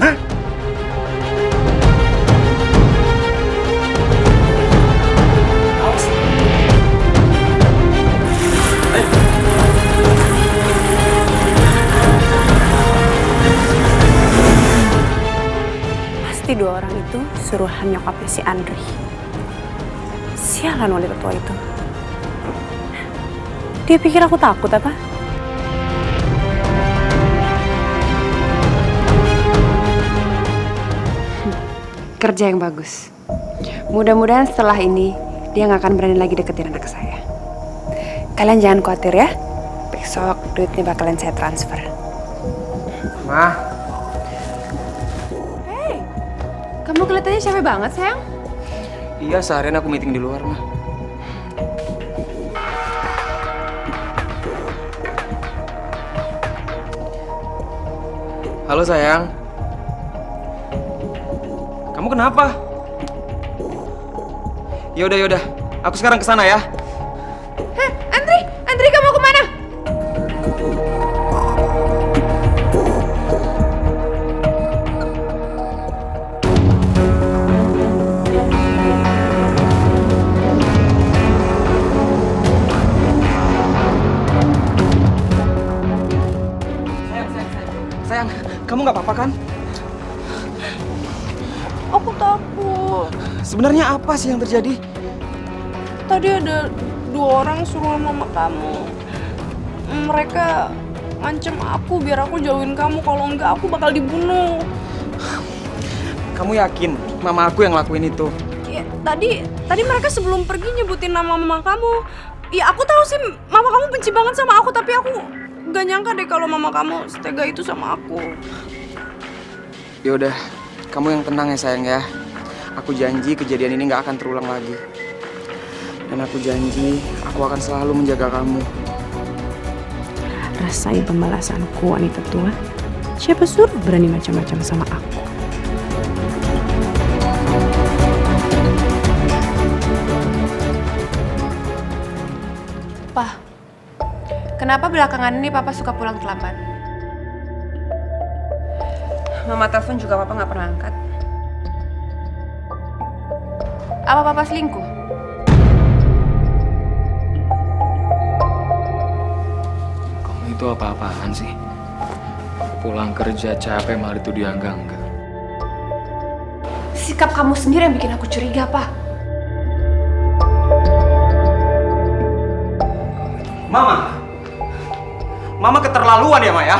Hah? Pasti dua orang itu suruhan nyokapnya si Andri. Sialan wanita tua itu. Dia pikir aku takut apa? Kerja yang bagus. Mudah-mudahan setelah ini dia nggak akan berani lagi deketin anak saya. Kalian jangan khawatir ya. Besok duitnya bakalan saya transfer. Mah, Kamu kelihatannya capek banget, sayang. iya seharian aku meeting di luar, Mah. Halo sayang. Kamu kenapa? Yaudah. Aku sekarang kesana ya. Andri kamu kemana? Sayang, kamu nggak apa-apa kan? Aku takut. Sebenarnya apa sih yang terjadi? Tadi ada 2 orang suruh mama kamu. Mereka ngancem aku biar aku jauhin kamu. Kalau enggak aku bakal dibunuh. Kamu yakin mama aku yang lakuin itu? Ya, tadi mereka sebelum pergi nyebutin nama mama kamu. Ya aku tahu sih mama kamu benci banget sama aku, tapi aku gak nyangka deh kalau mama kamu setega itu sama aku. Yaudah, kamu yang tenang ya sayang ya. Aku janji kejadian ini nggak akan terulang lagi. Dan aku janji aku akan selalu menjaga kamu. Rasain pembalasanku wanita tua. Siapa suruh berani macam-macam sama aku? Pa, kenapa belakangan ini Papa suka pulang terlambat? Mama telepon juga Papa nggak pernah angkat. Apa Papa selingkuh? itu apa-apaan sih? Pulang kerja capek malah itu dia enggak. Sikap kamu sendiri yang bikin aku curiga, Pak. Mama keterlaluan ya, Maya.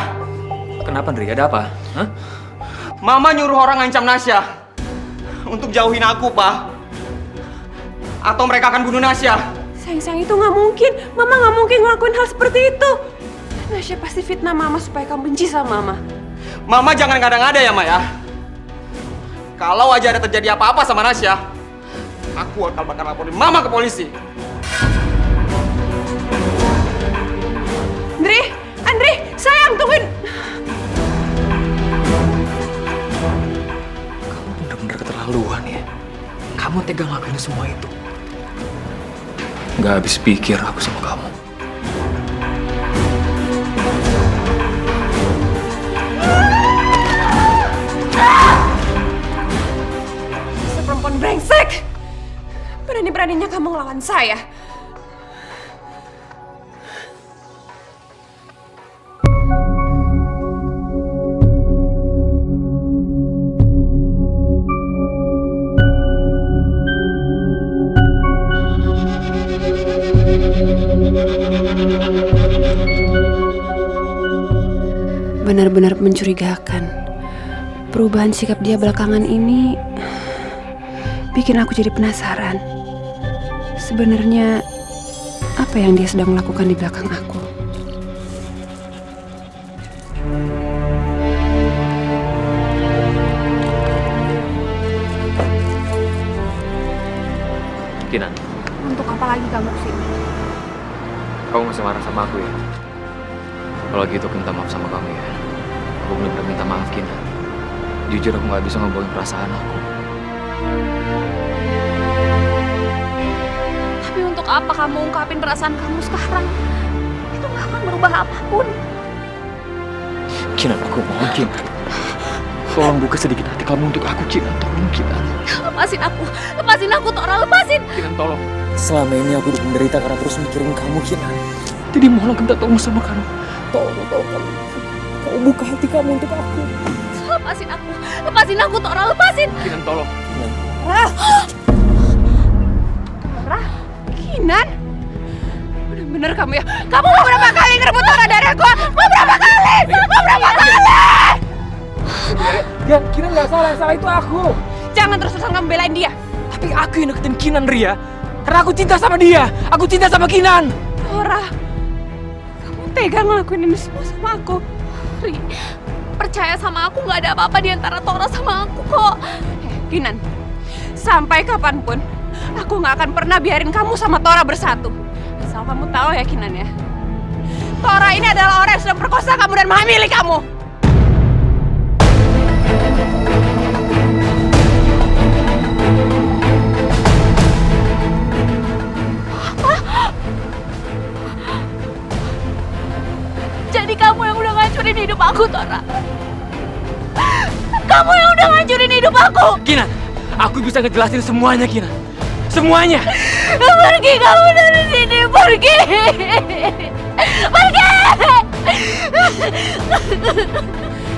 Kenapa, Andri? Ada apa? Hah? Mama nyuruh orang ngancam Nasya untuk jauhin aku, Pak. Atau mereka akan bunuh Nasya. Sayang-sayang, itu nggak mungkin. Mama nggak mungkin ngelakuin hal seperti itu. Nasya pasti fitnah Mama supaya kamu benci sama Mama. Mama jangan ngada-ngada ya, Maya. Kalau aja ada terjadi apa-apa sama Nasya, aku bakal laporin Mama ke polisi. Andri, sayang, tungguin. Kamu bener-bener keterlaluan ya. Kamu tega ngelakuin semua itu. Gak habis pikir aku sama kamu. Perempuan brengsek! Berani-beraninya kamu ngelawan saya. Benar-benar mencurigakan. Perubahan sikap dia belakangan ini bikin aku jadi penasaran. Sebenarnya apa yang dia sedang lakukan di belakang aku? Kinan, Untuk apa lagi kamu kesini? kamu masih marah sama aku ya? Kalau gitu aku minta maaf sama kamu ya. Aku benar-benar minta maaf, Kinan. Jujur aku gak bisa ngebohongin perasaan aku. Tapi untuk apa kamu ungkapin perasaan kamu sekarang? Itu gak akan berubah apapun. Kinan, aku mohon, Kinan. Tolong buka sedikit hati kamu untuk aku, Kinan. Tolong, Kinan. Lepasin aku, Tora, lepasin. Kinan, tolong. Selama ini aku udah menderita karena terus mikirin kamu, Kinan. Jadi mohon minta tolong sama kamu. Tolong. Kamu buka hati kamu untuk aku. Lepasin aku, Tora, lepasin. Kinan, tolong. Kinan? Bener-bener kamu ya? Kamu mau berapa kali ngerebut Tora dari aku? Mau berapa kali? Ya, Kinan gak salah. Yang salah itu aku. Jangan terus-terusan kamu belain dia. Tapi aku yang deketin Kinan, Ria. Karena aku cinta sama dia. Aku cinta sama Kinan. Tora, kamu tega ngelakuin ini semua sama aku. Ri, percaya sama aku, gak ada apa-apa di antara Tora sama aku kok. Kinan, sampai kapanpun aku gak akan pernah biarin kamu sama Tora bersatu. Asal kamu tahu ya, Kinan ya. Tora ini adalah orang yang sudah perkosa kamu dan menghamili kamu. Jadi kamu yang udah ngancurin hidup aku, Tora. Kamu yang udah ngancurin hidup aku. Kinan, aku bisa ngejelasin semuanya, Kinan. Semuanya. Pergi kamu dari sini, pergi.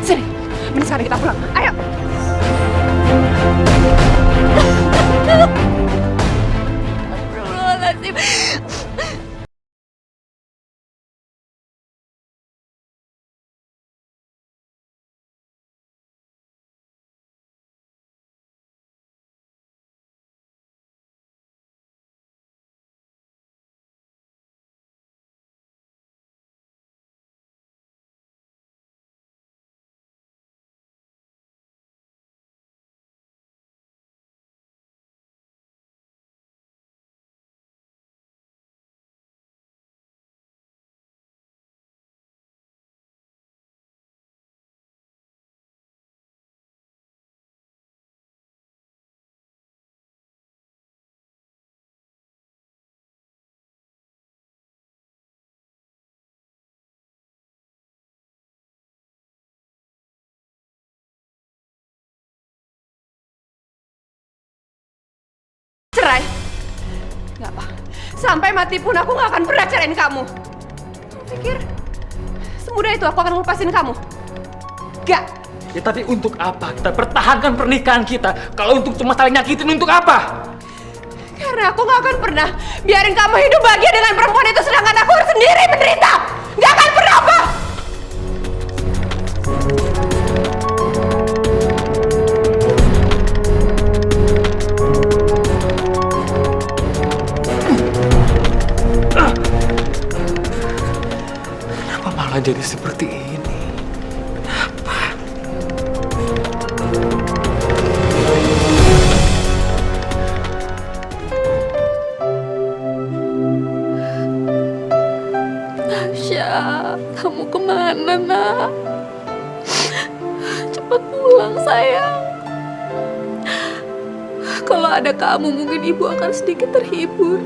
Sini, mending sekarang kita pulang. Ayo. Astagfirullahaladzim. Cerai? Gak apa. Sampai mati pun aku gak akan pernah cerain kamu. Kamu pikir Semudah itu aku akan lepasin kamu. Gak. Ya tapi untuk apa kita pertahankan pernikahan kita? Kalau untuk cuma saling nyakitin, untuk apa? Karena aku gak akan pernah biarin kamu hidup bahagia dengan perempuan itu, sedangkan aku harus sendiri menderita. Gak akan pernah, apa? Kenapa malah jadi seperti ini? Tasya, kamu kemana, nak? Cepat pulang, sayang. Kalau ada kamu, mungkin ibu akan sedikit terhibur.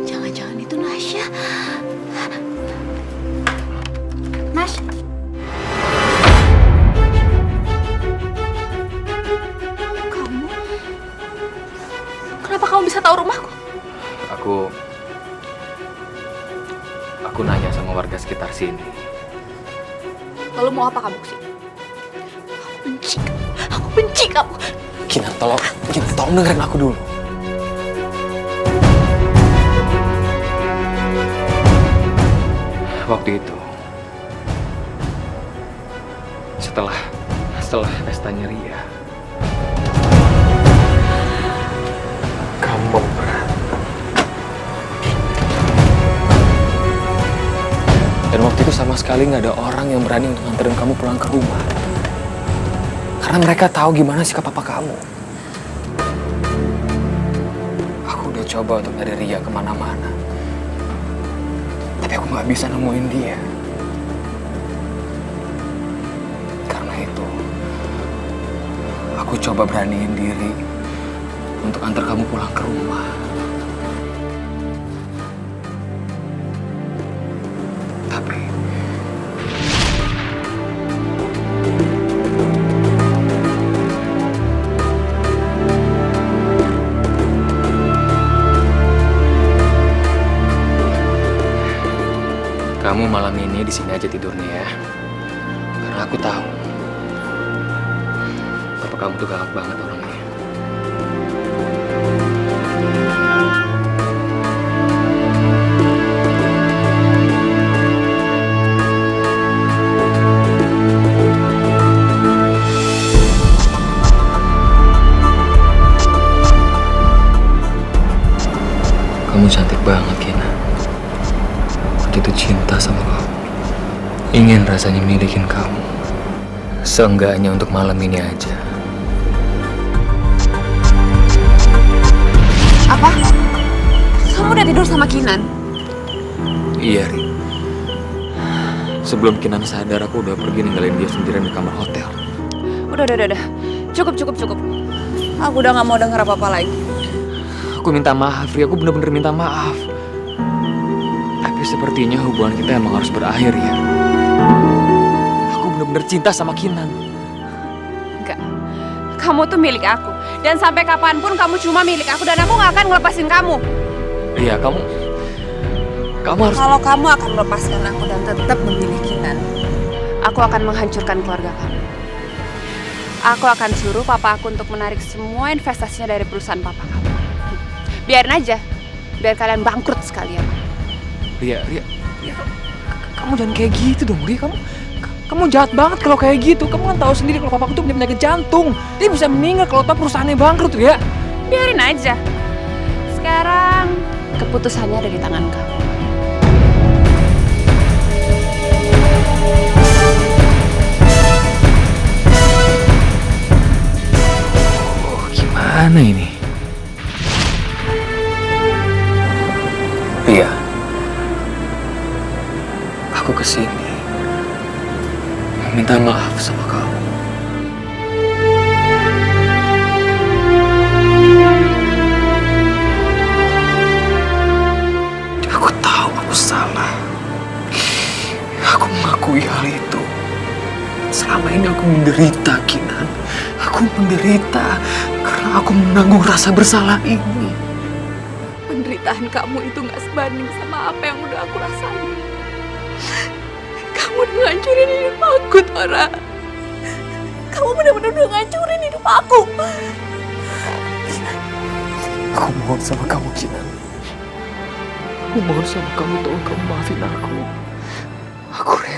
Jangan-jangan itu Nasya. Nas. Kamu? Kenapa kamu bisa tahu rumahku? Aku nanya sama warga sekitar sini. Lalu mau apa kamu kesini? Aku benci kamu. Kinar, tolong dengerin aku dulu. Waktu itu, setelah pestanya Ria, kamu berat. Dan waktu itu sama sekali nggak ada orang yang berani untuk nganterin kamu pulang ke rumah. Karena mereka tahu gimana sikap papa kamu. Aku udah coba untuk nyari Ria kemana-mana. Tapi aku nggak bisa nemuin dia. Karena itu, aku coba beraniin diri untuk antar kamu pulang ke rumah. Tapi kamu malam ini di sini aja tidurnya ya. Karena aku tahu papa kamu tuh galak banget orangnya. Kamu cantik banget, Kina. Waktu itu cinta sama kamu. Ingin rasanya milikin kamu. Seenggaknya untuk malam ini aja. Apa? Kamu udah tidur sama Kinan? Iya, Ri. Sebelum Kinan sadar, aku udah pergi ninggalin dia sendirian di kamar hotel. Udah. Cukup. Aku udah gak mau denger apa-apa lagi. Aku minta maaf, Ri. Aku bener-bener minta maaf. Tapi sepertinya hubungan kita emang harus berakhir ya. Aku bener-bener cinta sama Kinan. Enggak. Kamu tuh milik aku. Dan sampai kapanpun kamu cuma milik aku. Dan aku gak akan ngelepasin kamu. Iya, kamu harus... Kalau kamu akan melepaskan aku dan tetap memilih Kinan, aku akan menghancurkan keluarga kamu. Aku akan suruh papa aku untuk menarik semua investasinya dari perusahaan papa kamu. Biarin aja. Biar kalian bangkrut sekalian. Ria, kamu jangan kayak gitu dong, Ria. Kamu jahat banget kalau kayak gitu. Kamu kan tahu sendiri kalau papaku tuh punya penyakit jantung. Dia bisa meninggal kalau tahu perusahaannya bangkrut, Ria. Biarin aja. Sekarang keputusannya ada di tangan kamu. Oh, gimana ini? Ria, aku kesini minta maaf sama kamu. Aku tahu aku salah. Aku mengakui hal itu. menderita, Kinan. Aku menderita karena aku menanggung rasa bersalah ini. Penderitaan kamu itu gak sebanding sama apa yang udah aku rasain. Kamu udah ngancurin hidup aku, Tora. Kamu benar-benar udah ngancurin hidup aku. Aku mohon sama kamu, Kinan. Aku mohon sama kamu, tolong kamu maafin aku.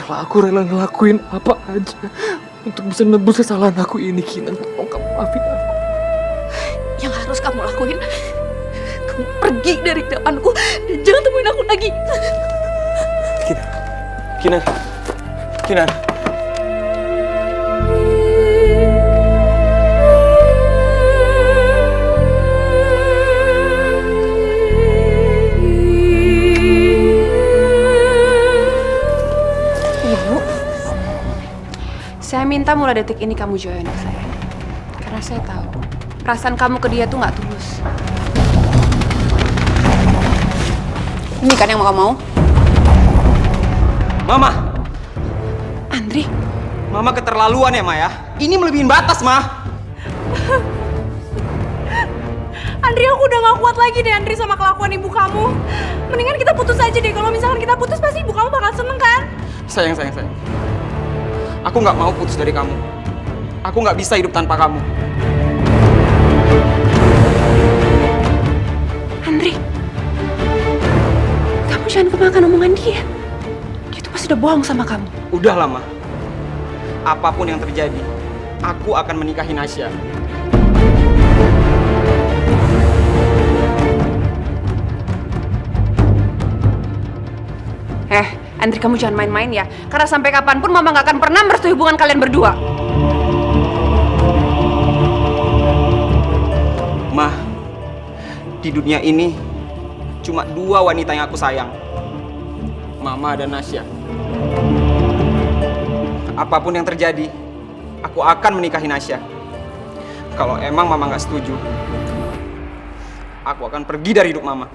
Aku rela ngelakuin apa aja untuk bisa nebus kesalahan aku ini, Kinan. Tolong kamu maafin aku. Yang harus kamu lakuin, kamu pergi dari depanku dan jangan temuin aku lagi. Kinan. Saya minta mulai detik ini kamu jauh anak saya. Karena saya tahu perasaan kamu ke dia tuh nggak tulus. Ini kan yang kamu mau? Mama! Andri, Mama keterlaluan ya, Ma ya? Ini melebihin batas, Ma! Andri, aku udah gak kuat lagi deh Andri sama kelakuan ibu kamu. Mendingan kita putus aja deh. Kalau misalkan kita putus pasti ibu kamu bakal seneng kan? Sayang. Aku nggak mau putus dari kamu. Aku nggak bisa hidup tanpa kamu. Andri, kamu jangan kemakan omongan dia. Dia tuh pasti udah bohong sama kamu. Udah lama. Apapun yang terjadi, aku akan menikahi Nasya. Andri, kamu jangan main-main ya. Karena sampai kapanpun Mama gak akan pernah merestui hubungan kalian berdua. Ma, di dunia ini cuma 2 wanita yang aku sayang. Mama dan Nasya. Apapun yang terjadi, aku akan menikahi Nasya. Kalau emang Mama gak setuju, aku akan pergi dari hidup Mama.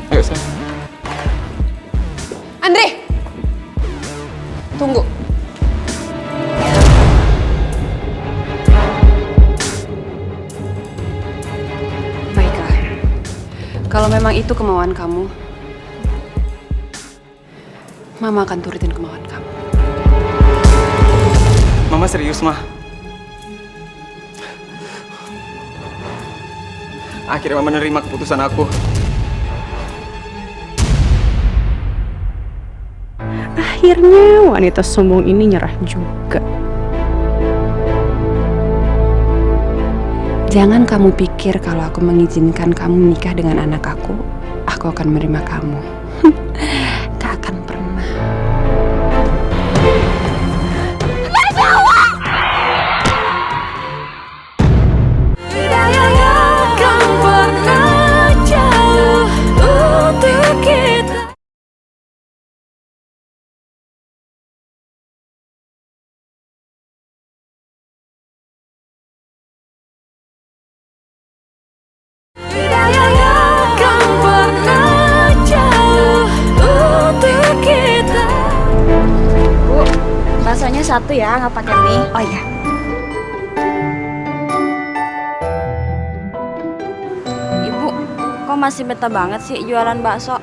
Ayo, sayang. Andri! Tunggu. Baiklah. Kalau memang itu kemauan kamu, Mama akan turutin kemauan kamu. Mama serius, Ma? Akhirnya Mama menerima keputusan aku. Akhirnya wanita sombong ini nyerah juga. Jangan kamu pikir kalau aku mengizinkan kamu menikah dengan anak aku akan menerima kamu. Gak akan pernah. Baksonya 1 ya, nggak pakai mie. Oh iya. Ibu, kok masih betah banget sih jualan bakso?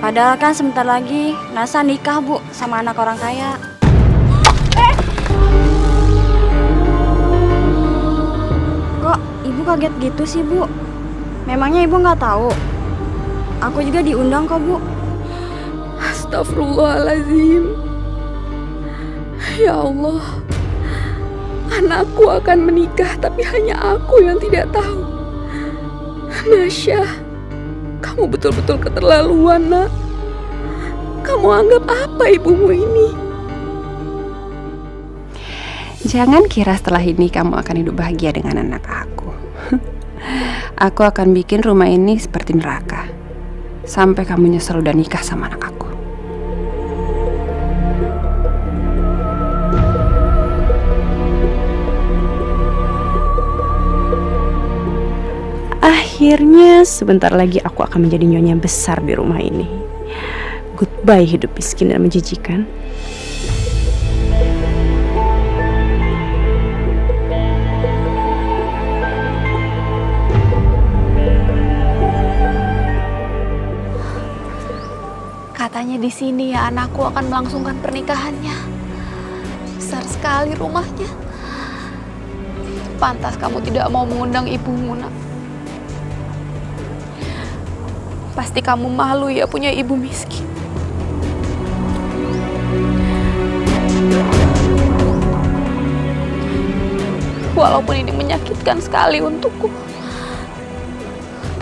Padahal kan sebentar lagi Nasa nikah, Bu, sama anak orang kaya. Kok ibu kaget gitu sih, Bu? Memangnya ibu nggak tahu? Aku juga diundang kok, Bu. Astagfirullahaladzim. Ya Allah, anakku akan menikah tapi hanya aku yang tidak tahu. Nasya, kamu betul-betul keterlaluan, Nak. Kamu anggap apa ibumu ini? Jangan kira setelah ini kamu akan hidup bahagia dengan anak aku. Aku akan bikin rumah ini seperti neraka. Sampai kamu nyesel udah nikah sama anak aku. Akhirnya sebentar lagi aku akan menjadi nyonya besar di rumah ini. Goodbye hidup miskin dan menjijikan. Katanya di sini ya anakku akan melangsungkan pernikahannya. Besar sekali rumahnya. Pantas kamu tidak mau mengundang ibumu, nak. Pasti kamu malu ya punya ibu miskin. Walaupun ini menyakitkan sekali untukku,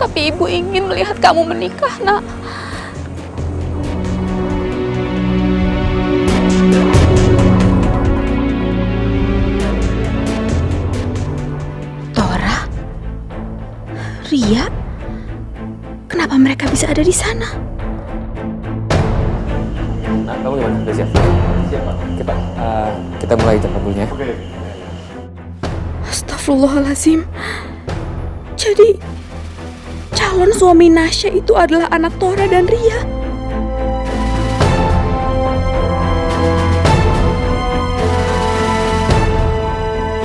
tapi ibu ingin melihat kamu menikah, nak. Tora? Ria? Kenapa mereka bisa ada di sana? Nah, kamu gimana? Udah siap? Siap, Pak. Oke, Pak. Kita mulai jam kabulnya. Oke. Astagfirullahaladzim. Jadi calon suami Nasya itu adalah anak Tora dan Ria.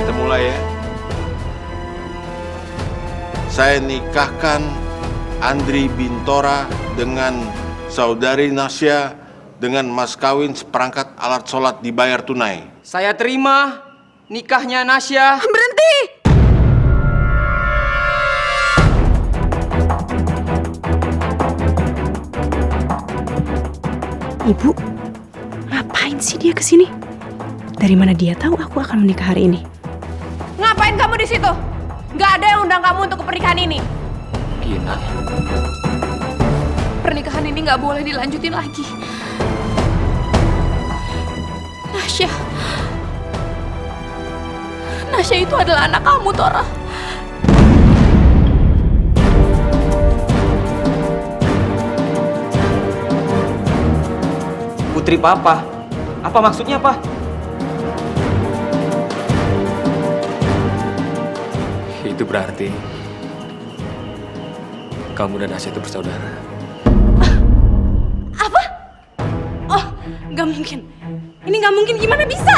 Kita mulai ya. Saya nikahkan Andri Bintora dengan saudari Nasya dengan mas kawin seperangkat alat sholat dibayar tunai. Saya terima nikahnya Nasya. Berhenti! Ibu, ngapain sih dia kesini? Dari mana dia tahu aku akan menikah hari ini? Ngapain kamu di situ? Gak ada yang undang kamu untuk ke pernikahan ini. Gina. Pernikahan ini nggak boleh dilanjutin lagi. Nasya itu adalah anak kamu, Tora. Putri papa. Apa maksudnya, Pak? Itu berarti kamu dan Nasya itu bersaudara. Oh, gak mungkin. Ini gak mungkin, gimana bisa?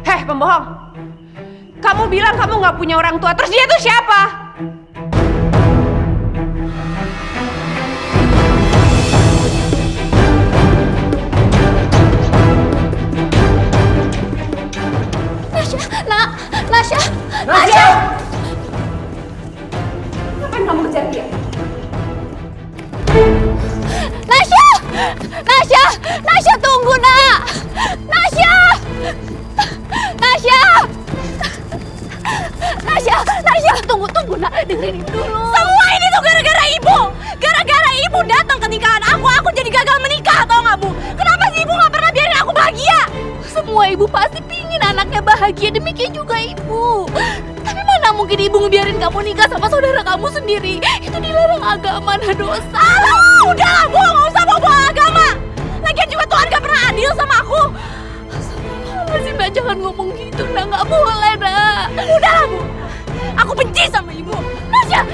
Heh, pembohong. Kamu bilang kamu nggak punya orang tua, terus dia tuh siapa? Nasya! Ngapain kamu ngejar dia? Nasya tunggu, nak! Nasya, tunggu, nak. Dengerin ibu dulu. Semua ini tuh gara-gara ibu. Gara-gara ibu datang ke nikahan aku jadi gagal menikah, tau gak bu? Kenapa sih ibu gak pernah biarin aku bahagia? Semua ibu pasti pingin anaknya bahagia, demikian juga ibu. Tapi mana mungkin ibu ngebiarin kamu nikah sama saudara kamu sendiri? Itu dilarang agama, nah dosa. Alah, udahlah bu, gak usah bawa agama. Lagian juga Tuhan gak pernah adil sama aku. Astagfirullahaladzim, nak, jangan ngomong gitu, nak. Nggak boleh, nak. Udahlah bu, aku benci sama ibu. Nasya!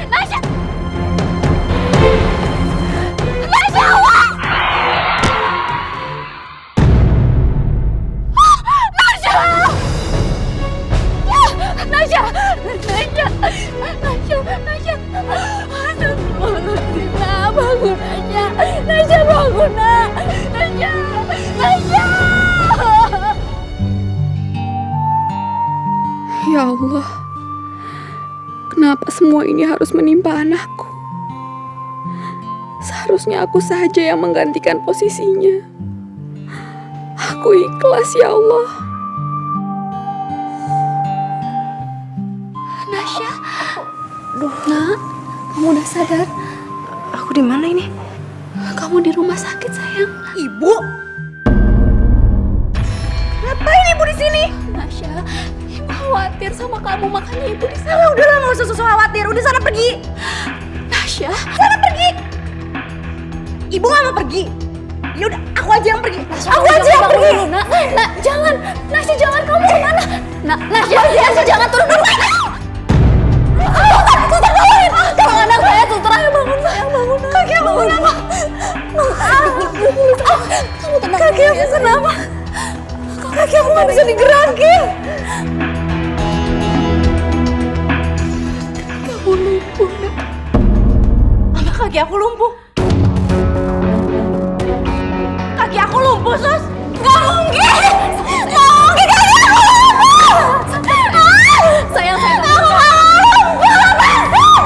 Allah! Nasya. Astagfirullahaladzim, nak. Bangun, Nasya, bangun, nak. Nasya. Ya Allah, kenapa semua ini harus menimpa anakku? Seharusnya aku saja yang menggantikan posisinya. Aku ikhlas, ya Allah. Nasya. Nak, kamu udah sadar? Aku di mana ini? Kamu di rumah sakit, sayang. Ibu? Ngapain ibu di sini? Nasya, ibu khawatir sama kamu, makanya ibu di sana. Alah, udahlah, nggak usah khawatir. Udah sana pergi. Nasya, Sana pergi. Ibu nggak mau pergi. Ya udah, aku aja yang pergi. Aku aja yang pergi. Nak, jangan. Nasya, jangan, kamu kemana? Nasya, jangan turun dulu. Suster, tolongin. Tolong anak saya, Kaki aku kenapa? Kaki aku nggak bisa digerakin. Kamu lumpuh, Nak. Apa kaki aku lumpuh? Kaki aku lumpuh, Sus? Nggak mungkin! Nggak mungkin kaki aku lumpuh! Sayang, Aku nggak mau lumpuh, lepasin!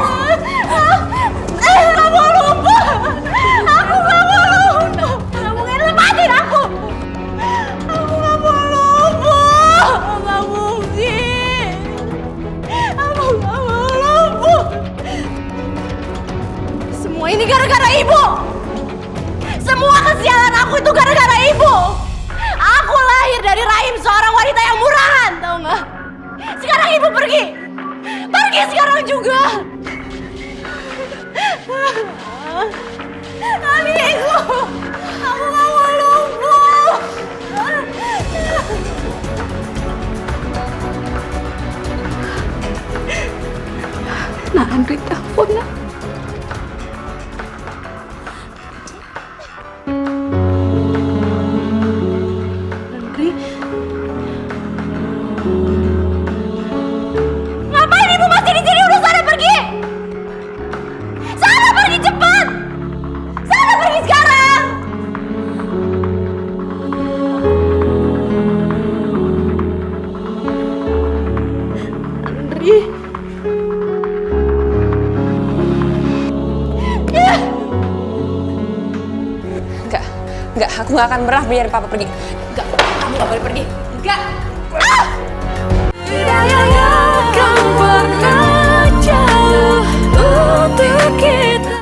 Nggak mau lumpuh! Aku nggak mau lumpuh! Nggak mungkin, lepasin aku! Aku nggak mau lumpuh! Nggak mungkin! Aku nggak mau lumpuh! Semua ini gara-gara ibu! Semua kesialan aku itu gara-gara ibu! Aku lahir dari rahim seorang wanita yang murahan, tau nggak? Sekarang ibu pergi! Pergi sekarang juga! Adikku! Aku nggak mau lumpuh! Nah, Andri telepon, Nak. Andri, Ngapain ibu masih di sini? Udah sana pergi! Sana pergi cepat! Sana pergi sekarang! Andri. Enggak, aku nggak akan pernah biarin papa pergi. Enggak, kamu nggak boleh pergi. Enggak. Tidak akan pernah jauh untuk kita.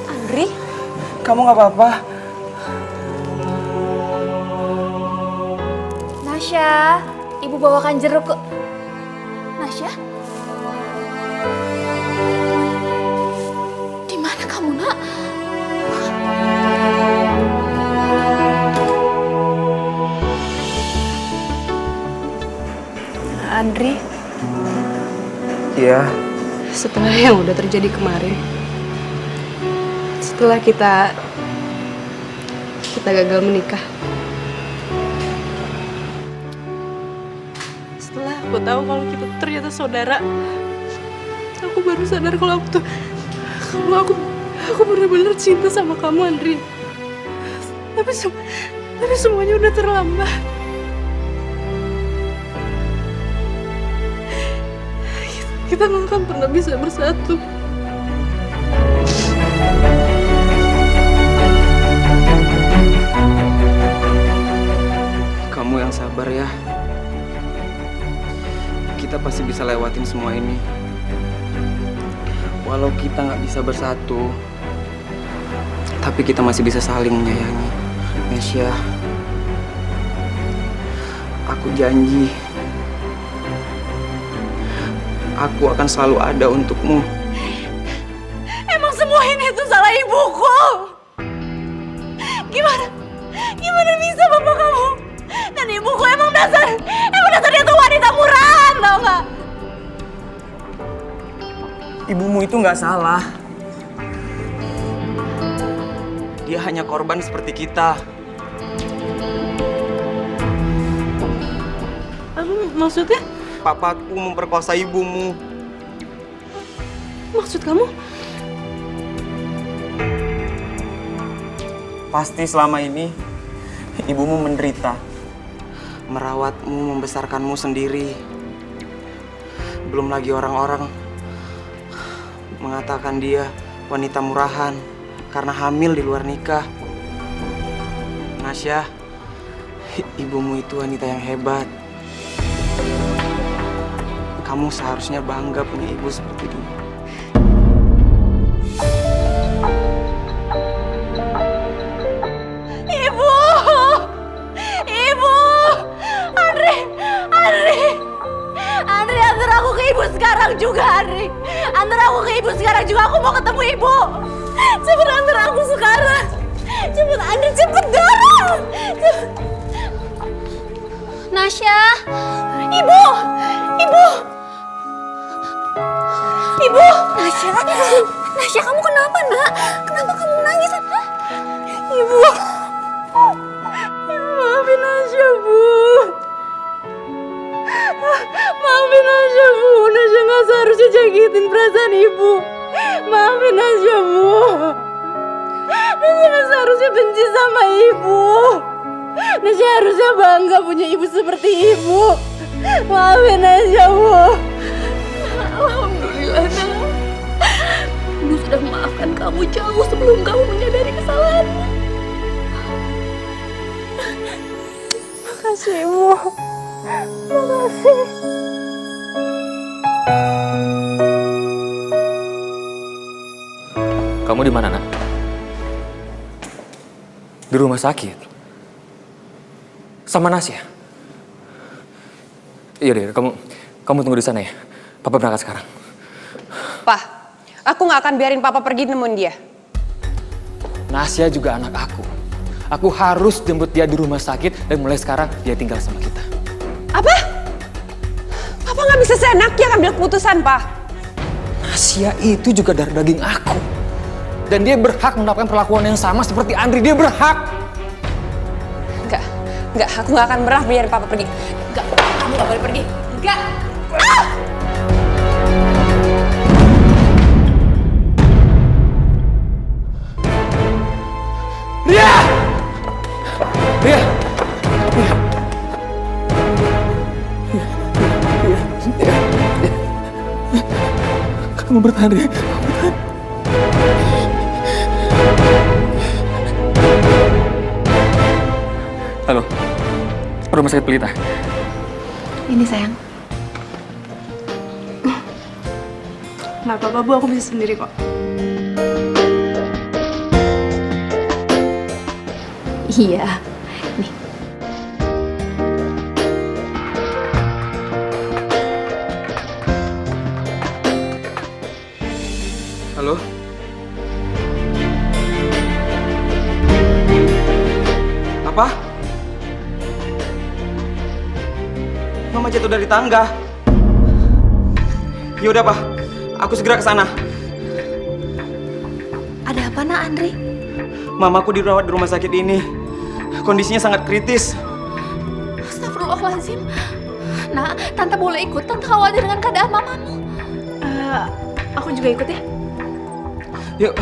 Andri, Kamu nggak apa-apa? Nasya, ibu bawakan jeruk ke... Nasya? Di mana kamu, Nak? Andri, Iya. setelah yang udah terjadi kemarin, setelah kita gagal menikah, setelah aku tahu kalau kita ternyata saudara, aku baru sadar kalau aku benar-benar cinta sama kamu, Andri. Tapi semuanya udah terlambat. kita nggak akan pernah bisa bersatu. Kamu yang sabar ya. Kita pasti bisa lewatin semua ini. Walau kita nggak bisa bersatu, tapi kita masih bisa saling menyayangi. Nesya, aku janji, aku akan selalu ada untukmu. Emang semua ini tuh salah ibuku. Gimana bisa bapak kamu? Dan ibuku emang dasar dia tuh wanita murahan, tau gak? Ibumu itu nggak salah. Dia hanya korban seperti kita. Maksudnya? Papaku memperkosa ibumu. Maksud kamu? Pasti selama ini ibumu menderita, merawatmu, membesarkanmu sendiri. Belum lagi orang-orang mengatakan dia wanita murahan karena hamil di luar nikah. Nasya, ibumu itu wanita yang hebat. Kamu seharusnya bangga punya ibu seperti dia. Andri, antar aku ke ibu sekarang juga, Andri. Antar aku ke ibu sekarang juga, aku mau ketemu ibu. Cepet antar aku sekarang. Cepet, Andri, cepet dorong. Nasya, Ibu. Nasya kamu kenapa nak? Kenapa kamu nangis? Ibu, maafin Nasya, Bu. Maafin Nasya, Bu. Nasya nggak seharusnya jagitin perasaan ibu. Maafin Nasya, Bu. Nasya nggak seharusnya benci sama ibu. Nasya harusnya bangga punya ibu seperti ibu. Maafin Nasya, Bu. Alhamdulillah, nak. Ibu sudah memaafkan kamu jauh sebelum kamu menyadari kesalahanmu. Makasih, Ibu. Makasih. Kamu di mana, Nak? Di rumah sakit? Sama Nasya? Iya deh, kamu tunggu di sana ya. Papa berangkat sekarang. Pak, aku nggak akan biarin papa pergi nemuin dia. Nasya juga anak aku. Aku harus jemput dia di rumah sakit dan mulai sekarang dia tinggal sama kita. Apa? Papa nggak bisa seenaknya ambil keputusan, Pak. Nasya itu juga darah daging aku. Dan dia berhak mendapatkan perlakuan yang sama seperti Andri. Dia berhak. Enggak, aku nggak akan pernah biarin papa pergi. Enggak, kamu nggak boleh pergi. Enggak. Ria! Ria! Kamu bertahan, Ria. Halo, rumah sakit Pelita. ini sayang. Nggak apa-apa, Bu. Aku bisa sendiri kok. Iya, nih. Halo? Apa? Mama jatuh dari tangga. Yaudah, Pak. Aku segera ke sana. Ada apa nak, Andri? Mamaku dirawat di rumah sakit ini. Kondisinya sangat kritis. Astagfirullahaladzim. Nak, Tante boleh ikut. Tante khawatir dengan keadaan mamamu. Aku juga ikut ya. Yuk.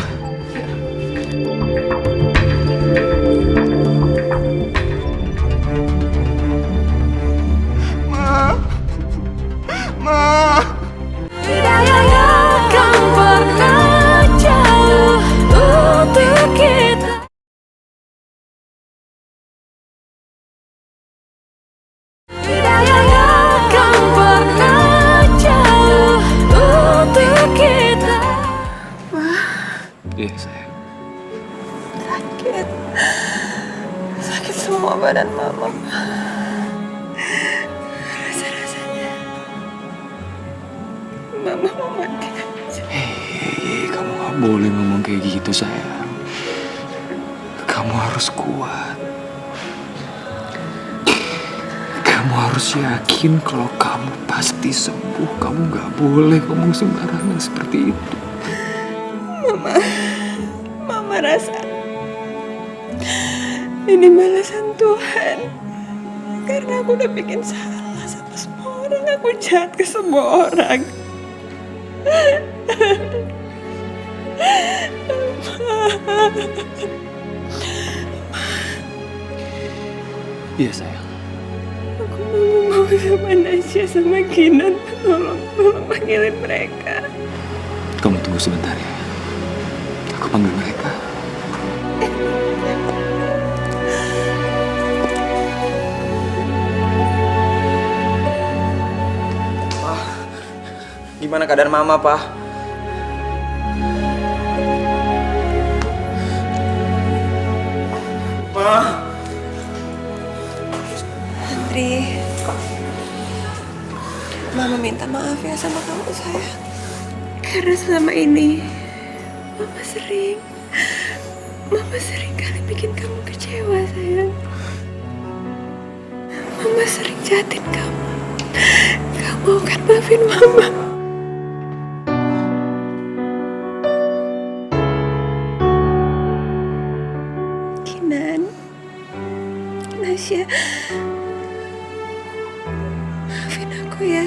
Ma. Tidak akan pernah jauh untuk kita. Iya sayang. Sakit semua badan mama. Rasa-rasanya mama mau mati. Hei, kamu gak boleh ngomong kayak gitu sayang. Kamu harus kuat. Kamu harus yakin kalau kamu pasti sembuh. Kamu gak boleh ngomong sembarangan seperti itu. Mama rasa ini balasan Tuhan karena aku udah bikin salah sama semua orang. Aku jahat ke semua orang. Iya sayang. Aku mau ngomong sama Nasya sama Kinan. Tolong panggilin mereka. Kamu tunggu sebentar ya. Aku panggil mereka. Gimana keadaan mama, Pak? Andri, Mama minta maaf ya sama kamu sayang. Karena selama ini Mama sering kali bikin kamu kecewa sayang. Mama sering jahatin kamu. Kamu akan maafin Mama. Kinan, Nasya, maafin aku ya.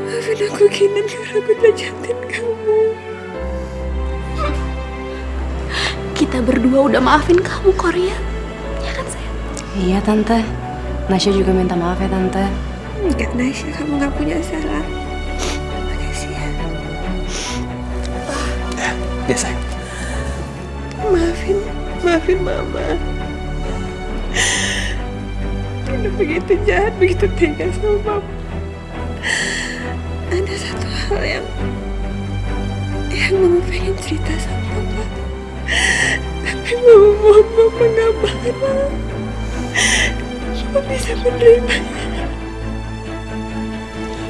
Maafin aku Kinan karena aku udah jahatin kamu. Kita berdua udah maafin kamu, Korea. Ya kan, sayang? Iya, Tante. Nasya juga minta maaf ya, Tante. Enggak, Nasya, kamu gak punya salah. Makasih ya. Ya sayang. Maafin Mama. Udah begitu jahat, begitu tega sama Mama. Ada satu hal yang Mama pengen cerita sama Papa. Tapi Mama gak marah. Mama bisa menerimanya.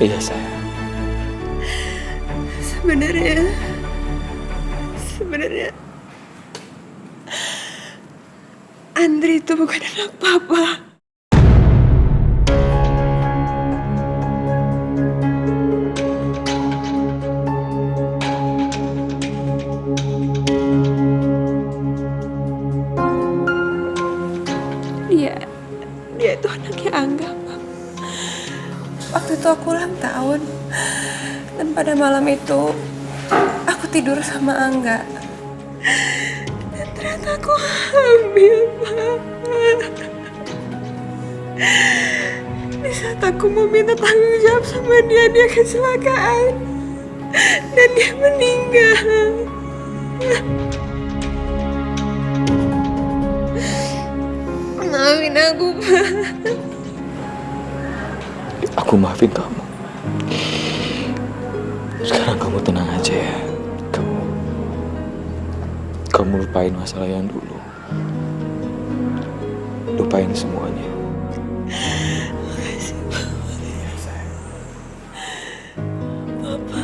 Iya sayang. Sebenarnya Andri itu bukan anak Papa. Dia itu anaknya Angga, Pak. Waktu itu aku ulang tahun. Dan pada malam itu aku tidur sama Angga. Dan ternyata aku hamil, Pak. Di saat aku mau minta tanggung jawab sama dia kecelakaan. Dan dia meninggal. Maafin aku, Pak. Aku maafin kamu. Sekarang kamu tenang aja ya. Kamu lupain masalah yang dulu. Lupain semuanya. Makasih, Pak. Papa,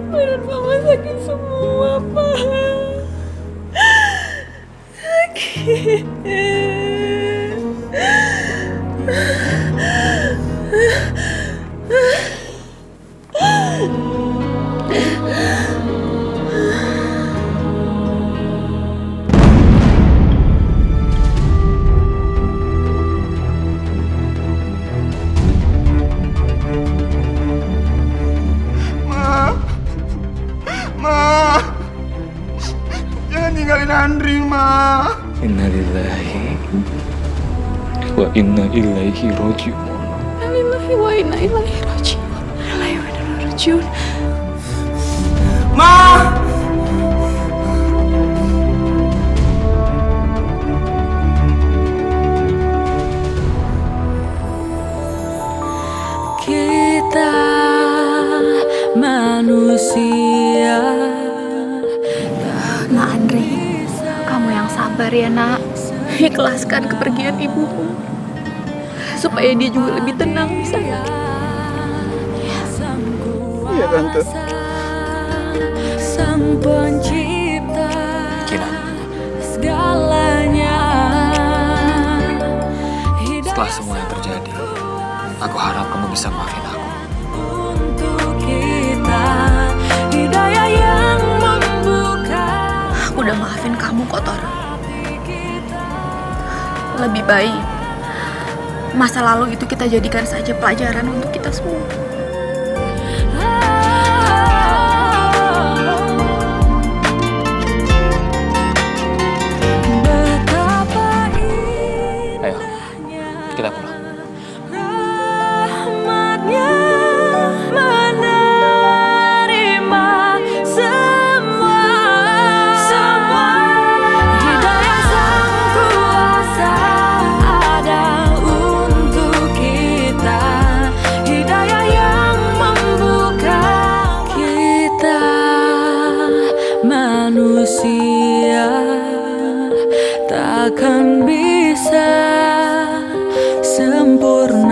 badan Mama sakit semua, Pak. Sakit. Ma, jangan tinggalin Andri, Ma. Innalillahi wa inna ilaihi raji'un. Innalillahi wa inna ilaihi raji'un. Innalillahi wa inna ilaihi raji'un. Ma! ya nak. Ikhlaskan kepergian ibumu. Supaya dia juga lebih tenang di sana. Iya tante. Sang pencipta Kina, segalanya. setelah semua yang terjadi, aku harap kamu bisa maafin aku. Untuk kita, hidayah yang membuka. Aku udah maafin kamu, Kotor. Lebih baik masa lalu itu kita jadikan saja pelajaran untuk kita semua. Ayo, kita pulang. Rahmatnya menerima semua hidayah sang kuasa ada untuk kita, hidayah yang membuka kita manusia takkan bisa sempurna.